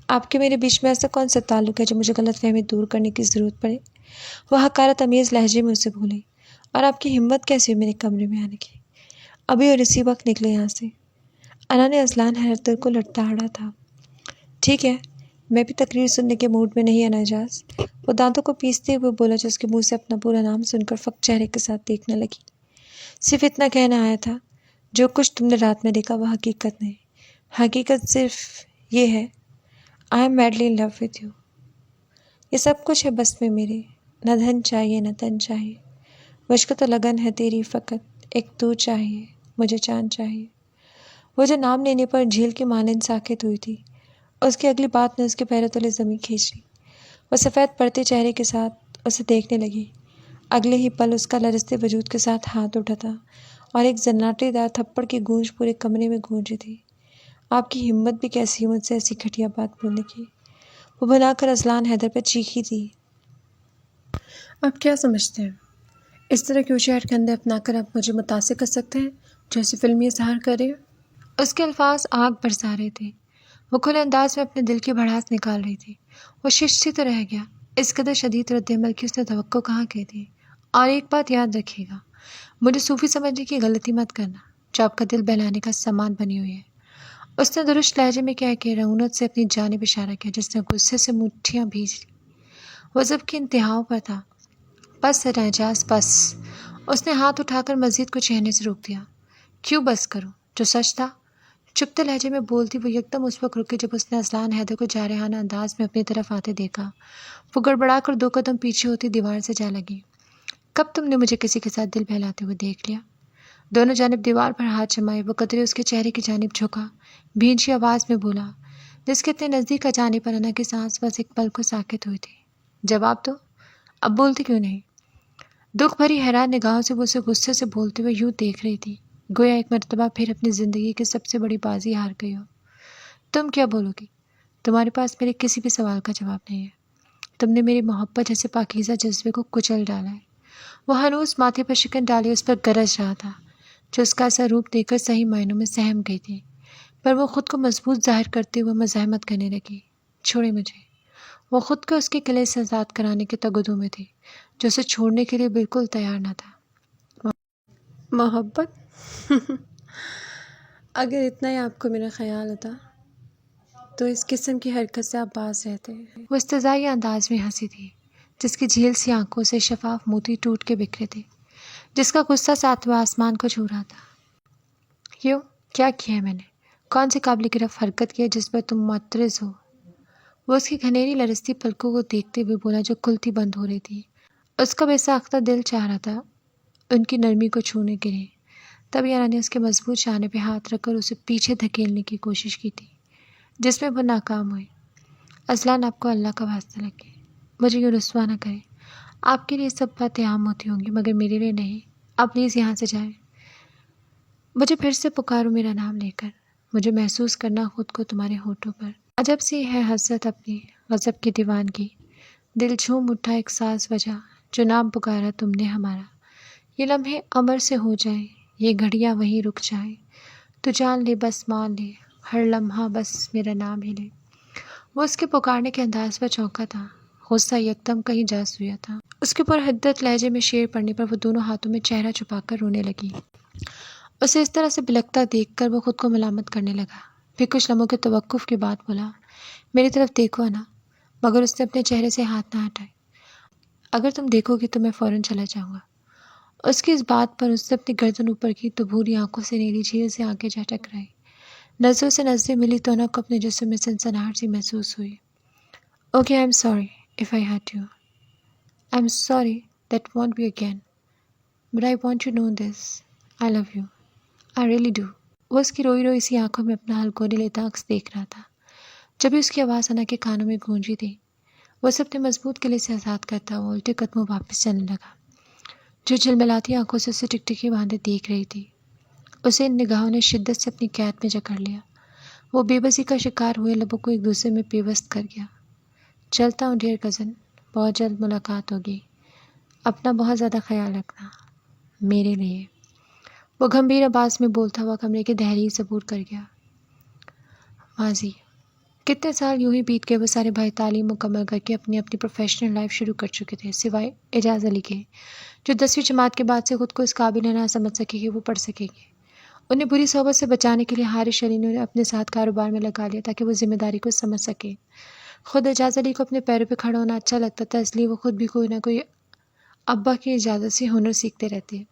آپ کے میرے بیچ میں ایسا کون سا تعلق ہے جو مجھے غلط فہمی دور کرنے کی ضرورت پڑے؟ وہ حقارت امیز لہجے میں اسے بولی۔ اور آپ کی ہمت کیسی ہوئی میرے کمرے میں آنے کی؟ ابھی اور اسی وقت نکلے یہاں سے۔ انا نے اذلان حیدر کو لڑکھڑا تھا۔ ٹھیک ہے، میں بھی تقریر سننے کے موڈ میں نہیں اناجاز، وہ دانتوں کو پیستے ہوئے بولا جو اس کے منہ سے اپنا پورا نام سن کر فق چہرے کے ساتھ دیکھنے لگی۔ صرف اتنا کہنا آیا تھا، جو کچھ تم نے رات میں دیکھا وہ حقیقت نہیں۔ حقیقت صرف یہ ہے، I am madly in love with you. یہ سب کچھ ہے بس میں میرے، نہ دھن چاہیے نہ تن چاہیے، مجھ کو تو لگن ہے تیری فقط، ایک تو چاہیے، مجھے چاند چاہیے۔ وہ جو نام لینے پر جھیل کے مانند ساکت ہوئی تھی، اس کی اگلی بات نے اس کے پیروں تلے زمین کھینچ لی۔ وہ سفید پڑتے چہرے کے ساتھ اسے دیکھنے لگی۔ اگلے ہی پل اس کا لرزتے وجود کے ساتھ ہاتھ اٹھا تھا اور ایک زناٹے دار تھپڑ کی گونج پورے کمرے میں گونجی تھی۔ آپ کی ہمت بھی کیسی ہمت سے ایسی گھٹیا بات بولنے کی؟ وہ بنا کر اذلان حیدر پر چیخی تھی۔ آپ کیا سمجھتے ہیں؟ اس طرح کے ہوشیار کندھے اپنا کر آپ مجھے متاثر کر سکتے ہیں جیسے فلمی اظہار کر رہے ہیں؟ اس کے الفاظ آگ برسا رہے تھے۔ وہ کھلے انداز میں اپنے دل کی بھڑاس نکال رہی تھی۔ وہ شش تو رہ گیا، اس قدر شدید رد عمل کی اس نے توقع کہاں کی تھی۔ اور ایک بات یاد رکھیے گا، مجھے صوفی سمجھنے کی غلطی مت کرنا جو آپ کا دل بہلانے کا سامان بنی ہوئی ہے۔ اس نے درست لہجے میں کیا کہ رعونت سے اپنی جانب اشارہ کیا، جس نے غصے سے مٹھیاں بھیج لی۔ وہ ضبط کی انتہاؤں پر تھا۔ بس اناجاز بس۔ اس نے ہاتھ اٹھا کر مزید کچھ کہنے سے روک دیا۔ کیوں بس کروں؟ جو سچ تھا۔ چپتے لہجے میں بولتی وہ یکدم اس وقت رکی جب اس نے اذلان حیدر کو جارحانہ انداز میں اپنی طرف آتے دیکھا۔ وہ گڑبڑا کر 2 قدم پیچھے ہوتی دیوار سے جا لگی۔ کب تم نے مجھے کسی کے ساتھ دل بہلاتے ہوئے دیکھ لیا؟ دونوں جانب دیوار پر ہاتھ جمائے وہ قدرے اس کے چہرے کی جانب جھکا، بھینچی آواز میں بولا، جس کے اتنے نزدیک آ جانے پر انا کی سانس بس ایک پل کو ساکت ہوئی تھی۔ جواب دو، اب بولتی کیوں نہیں؟ دکھ بھری حیران نگاہوں سے وہ اسے غصے سے بولتے ہوئے یوں دیکھ رہی تھی، گویا ایک مرتبہ پھر اپنی زندگی کی سب سے بڑی بازی ہار گئی ہو۔ تم کیا بولو گی؟ تمہارے پاس میرے کسی بھی سوال کا جواب نہیں ہے۔ تم نے میری محبت جیسے پاکیزہ جذبے کو کچل ڈالا ہے۔ وہ ہنوز ماتھے پر شکن ڈالے اس پر گرج رہا تھا، جو اس کا ایسا روپ دیکھ کر صحیح معنوں میں سہم گئی تھی، پر وہ خود کو مضبوط ظاہر کرتے ہوئے مزاحمت کرنے لگی۔ چھوڑے مجھے۔ وہ خود کو اس کے قلعے سے آزاد کرانے کے تگدو میں تھی، جو اسے چھوڑنے کے لیے بالکل تیار نہ تھا۔ محبت؟ اگر اتنا ہی آپ کو میرا خیال ہوتا تو اس قسم کی حرکت سے آپ باز رہتے۔ وہ استضائی انداز میں ہنسی تھی، جس کی جھیل سی آنکھوں سے شفاف موتی ٹوٹ کے بکھرے تھے، جس کا غصہ ساتویں آسمان کو چھو رہا تھا۔ کیوں؟ کیا کیا ہے میں نے؟ کون سی قابل گرفت حرکت کی ہے جس پر تم معترض ہو؟ وہ اس کی گھنیری لرزتی پلکوں کو دیکھتے ہوئے بولا جو کھلتی بند ہو رہی تھی۔ اس کا بے ساختہ دل چاہ رہا تھا ان کی نرمی کو چھونے کے لیے، تب یارا نے اس کے مضبوط شانے پہ ہاتھ رکھ کر اسے پیچھے دھکیلنے کی کوشش کی تھی، جس میں وہ ناکام ہوئی۔ اصلاً آپ کو اللہ کا واسطہ لگے، مجھے یہ رسوا نہ کرے۔ آپ کے لیے سب باتیں عام ہوتی ہوں گی مگر میرے لیے نہیں۔ آپ پلیز یہاں سے جائیں۔ مجھے پھر سے پکارو میرا نام لے کر، مجھے محسوس کرنا خود کو تمہارے ہونٹوں پر۔ عجب سی ہے حسرت اپنی غضب کی دیوان کی، دل جھوم اٹھا ایک ساز وجہ جو نام پکارا تم نے ہمارا۔ یہ لمحے امر سے ہو جائیں، یہ گھڑیاں وہیں رک جائیں، تو جان لے بس مان لے، ہر لمحہ بس میرا نام ہی لے۔ وہ اس کے پکارنے کے انداز پر چونکا تھا، غصہ یکدم کہیں جا سویا تھا۔ اس کے پر حدت لہجے میں شعر پڑھنے پر وہ دونوں ہاتھوں میں چہرہ چھپا کر رونے لگی۔ اسے اس طرح سے بلکتا دیکھ کر وہ خود کو ملامت کرنے لگا، پھر کچھ لمحوں کے توقف کے بعد بولا، میری طرف دیکھو نا، مگر اس نے اپنے چہرے سے ہاتھ نہ ہٹائے۔ اگر تم دیکھو گی تو میں فوراً چلا جاؤں گا۔ اس کی اس بات پر اس نے اپنی گردن اوپر کی تو بھوری آنکھوں سے نیلی جھیل سے آنکھیں جا ٹکرائی۔ نظروں سے نظریں ملی تو انہیں کو اپنے جسم میں سنسناہٹ سی محسوس ہوئی۔ Okay I am sorry if I hurt you, I am sorry that won't be again, but I want to know this, I love you, I really do. وہ اس کی روئی روئی سی آنکھوں میں اپنا ہلکونے لیتا عکس دیکھ رہا تھا۔ جب بھی اس کی آواز انا کے کانوں میں گونجی تھی، وہ اسے اپنے مضبوط گلے سے آزاد کرتا وہ الٹے قدموں واپس چلنے لگا، جو جھلملاتی آنکھوں سے اسے ٹکٹکی باندھے دیکھ رہی تھی۔ اسے ان نگاہوں نے شدت سے اپنی قید میں جکڑ لیا۔ وہ بے بسی کا شکار ہوئے لبوں کو ایک دوسرے میں پیوست کر گیا۔ چلتا ہوں ڈیئر کزن، بہت جلد ملاقات ہوگی، اپنا بہت زیادہ خیال رکھنا، میرے لیے۔ وہ گمبھیر آواز میں بولتا ہوا کمرے کے دہلیز عبور کر گیا۔ ماضی کتنے سال یوں ہی بیت گئے، وہ سارے بھائی تعلیم مکمل کر کے اپنی اپنی پروفیشنل لائف شروع کر چکے تھے، سوائے اعجاز علی کے، جو 10ویں جماعت کے بعد سے خود کو اس قابل نہ سمجھ سکے کہ وہ پڑھ سکے گی۔ انہیں بری صحبت سے بچانے کے لیے حارث علی نے انہیں اپنے ساتھ کاروبار میں لگا لیا تاکہ وہ ذمہ داری کو سمجھ سکے۔ خود اعجاز علی کو اپنے پیروں پہ کھڑا ہونا اچھا لگتا تھا، اس لیے وہ خود بھی کوئی نہ کوئی ابا کی اجازت سے ہنر سیکھتے رہتے۔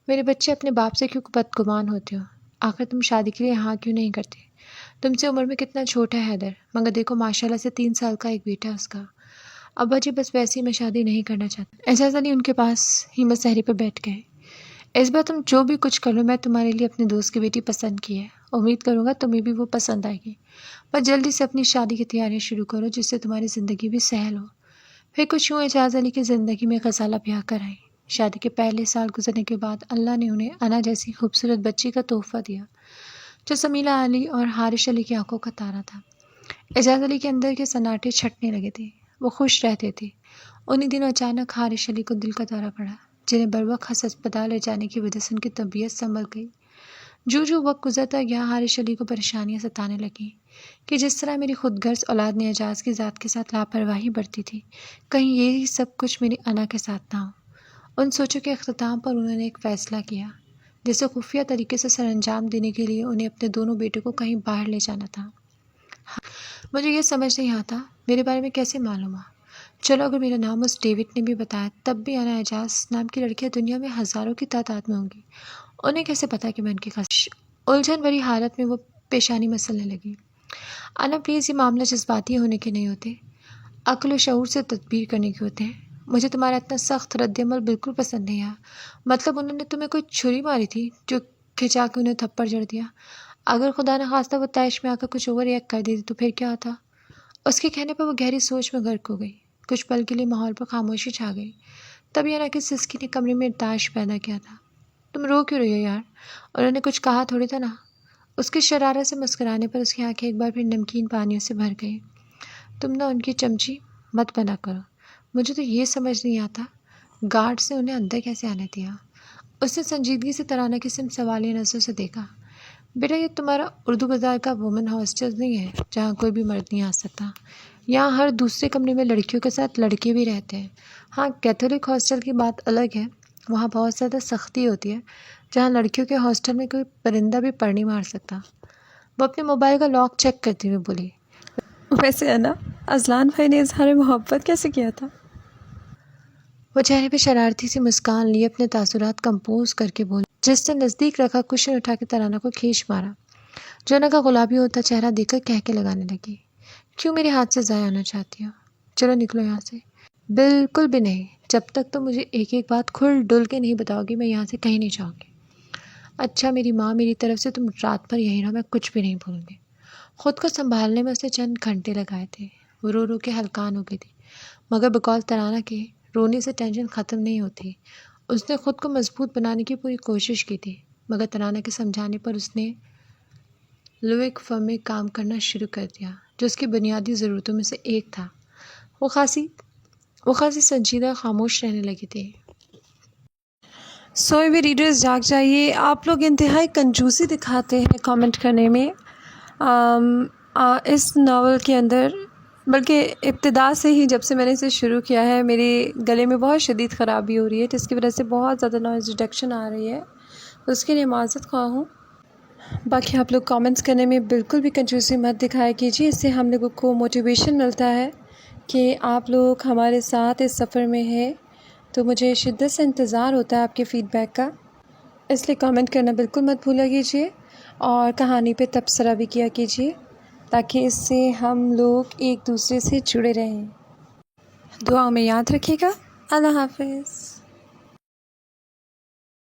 میرے بچے اپنے باپ سے کیوں بدگمان ہوتے ہو؟ آخر تم شادی کے لیے ہاں کیوں نہیں کرتے؟ تم سے عمر میں کتنا چھوٹا ہے حیدر، مگر دیکھو ماشاءاللہ سے 3 سال کا ایک بیٹا اس کا۔ ابا جی بس ویسے ہی میں شادی نہیں کرنا چاہتا۔ اعجاز علی ان کے پاس ہی مسحری پہ بیٹھ گئے۔ اس بار تم جو بھی کچھ کر لو، میں تمہارے لیے اپنے دوست کی بیٹی پسند کی ہے، امید کروں گا تمہیں بھی وہ پسند آئے گی۔ بس جلدی سے اپنی شادی کی تیاریاں شروع کرو جس سے تمہاری زندگی بھی سہل ہو۔ پھر کچھ یوں اعجاز علی کی زندگی میں غزالہ بیاہ کر آئی۔ شادی کے پہلے سال گزرنے کے بعد اللہ نے انہیں انا جیسی خوبصورت بچی کا تحفہ دیا، جو سمیلہ علی اور حارث علی کی آنکھوں کا تارا تھا۔ اعجاز علی کے اندر کے سناٹے چھٹنے لگے تھے، وہ خوش رہتے تھے۔ انہی دنوں اچانک حارث علی کو دل کا دورہ پڑا، جنہیں بروقت ہسپتال لے جانے کی وجہ سے ان کی طبیعت سنبھل گئی۔ جو وقت گزرتا گیا حارث علی کو پریشانیاں ستانے لگیں کہ جس طرح میری خود غرض اولاد نے اعجاز کی ذات کے ساتھ لاپرواہی برتی تھی، کہیں یہی سب کچھ میری انا کے ساتھ نہ ہو۔ ان سوچوں کے اختتام پر انہوں نے ایک فیصلہ کیا، جسے خفیہ طریقے سے سر انجام دینے کے لیے انہیں اپنے دونوں بیٹوں کو کہیں باہر لے جانا تھا۔ مجھے یہ سمجھ نہیں آتا میرے بارے میں کیسے معلوم ہوا؟ چلو اگر میرا نام اس ڈیوڈ نے بھی بتایا، تب بھی انا اعجاز نام کی لڑکیاں دنیا میں ہزاروں کی تعداد میں ہوں گی، انہیں کیسے پتا کہ میں ان کی الجھن بھری حالت میں وہ پیشانی مسلنے لگی۔ انا پلیز، یہ معاملہ جذباتی ہونے کے نہیں ہوتے، عقل و شعور سے تدبیر کرنے کے ہوتے ہیں۔ مجھے تمہارا اتنا سخت رد عمل بالکل پسند نہیں آیا۔ مطلب انہوں نے تمہیں کوئی چھری ماری تھی جو کھچا کے انہیں تھپڑ جڑ دیا؟ اگر خدا نہ خواستہ وہ طیش میں آ کر کچھ اوور ریئیکٹ کر دیتی تو پھر کیا ہوتا؟ اس کے کہنے پر وہ گہری سوچ میں غرق ہو گئی۔ کچھ پل کے لیے ماحول پر خاموشی چھا گئی، تبھی انا کی سسکی نے کمرے میں ارتعاش پیدا کیا تھا۔ تم رو کیوں رہی ہو یار؟ انہوں نے کچھ کہا تھوڑی تھا نا؟ اس کی شرارت سے مسکرانے پر اس کی آنکھیں ایک بار پھر نمکین پانیوں سے بھر گئیں۔ تم نہ ان کی چمچی مت بنا کرو، مجھے تو یہ سمجھ نہیں آتا گارڈ سے انہیں اندر کیسے آنے دیا۔ اس نے سنجیدگی سے ترانہ قسم سوالیہ نظروں سے دیکھا۔ بیٹا یہ تمہارا اردو بازار کا وومن ہاسٹل نہیں ہے جہاں کوئی بھی مرد نہیں آ سکتا۔ یہاں ہر دوسرے کمرے میں لڑکیوں کے ساتھ لڑکے بھی رہتے ہیں۔ ہاں کیتھولک ہاسٹل کی بات الگ ہے، وہاں بہت زیادہ سختی ہوتی ہے، جہاں لڑکیوں کے ہاسٹل میں کوئی پرندہ بھی پر نہیں مار سکتا۔ وہ اپنے موبائل کا لاک چیک کرتے ہوئے بولی، ویسے انا، ازلان بھائی نے اظہار محبت کیسے کیا تھا؟ وہ چہرے پہ شرارتی سی مسکان لیے اپنے تاثرات کمپوز کر کے بولی، جس نے نزدیک رکھا کشن اٹھا کے ترانہ کو کھینچ مارا، جو انا کا گلابی ہوتا چہرہ دیکھ کر کہکے لگانے لگی۔ کیوں میرے ہاتھ سے ضائع ہونا چاہتی ہو؟ چلو نکلو یہاں سے۔ بالکل بھی نہیں، جب تک تو مجھے ایک ایک بات کھل ڈل کے نہیں بتاؤ گی میں یہاں سے کہیں نہیں جاؤں گی۔ اچھا میری ماں میری طرف سے تم رات بھر یہیں رہو، میں کچھ بھی نہیں بھولوں گی۔ خود کو سنبھالنے میں اسے چند گھنٹے لگائے تھے، وہ رو رو کے ہلکان ہو گئی تھی، مگر بقول ترانہ کے رونے سے ٹینشن ختم نہیں ہوتی۔ اس نے خود کو مضبوط بنانے کی پوری کوشش کی تھی، مگر ترانہ کے سمجھانے پر اس نے لوئک فرم میں کام کرنا شروع کر دیا، جو اس کی بنیادی ضرورتوں میں سے ایک تھا۔ وہ خاصی سنجیدہ خاموش رہنے لگی تھی۔ سوئے ہوئے ریڈرز جاگ جائیے، آپ لوگ انتہائی کنجوسی دکھاتے ہیں کامنٹ کرنے میں اس ناول کے اندر، بلکہ ابتدا سے ہی جب سے میں نے اسے شروع کیا ہے میرے گلے میں بہت شدید خرابی ہو رہی ہے، جس کی وجہ سے بہت زیادہ نوائز ریڈکشن آ رہی ہے، اس کے لیے معذرت خواہ ہوں۔ باقی آپ لوگ کامنٹس کرنے میں بالکل بھی کنجوسی مت دکھایا کیجیے، اس سے ہم لوگوں کو موٹیویشن ملتا ہے کہ آپ لوگ ہمارے ساتھ اس سفر میں ہیں، تو مجھے شدت سے انتظار ہوتا ہے آپ کے فیڈ بیک کا، اس لیے کامنٹ کرنا بالکل مت بھولا کیجیے، اور کہانی پہ تبصرہ بھی کیا کیجیے تاکہ اس سے ہم لوگ ایک دوسرے سے جڑے رہیں۔ دعاؤں میں یاد رکھیے گا۔ اللہ حافظ۔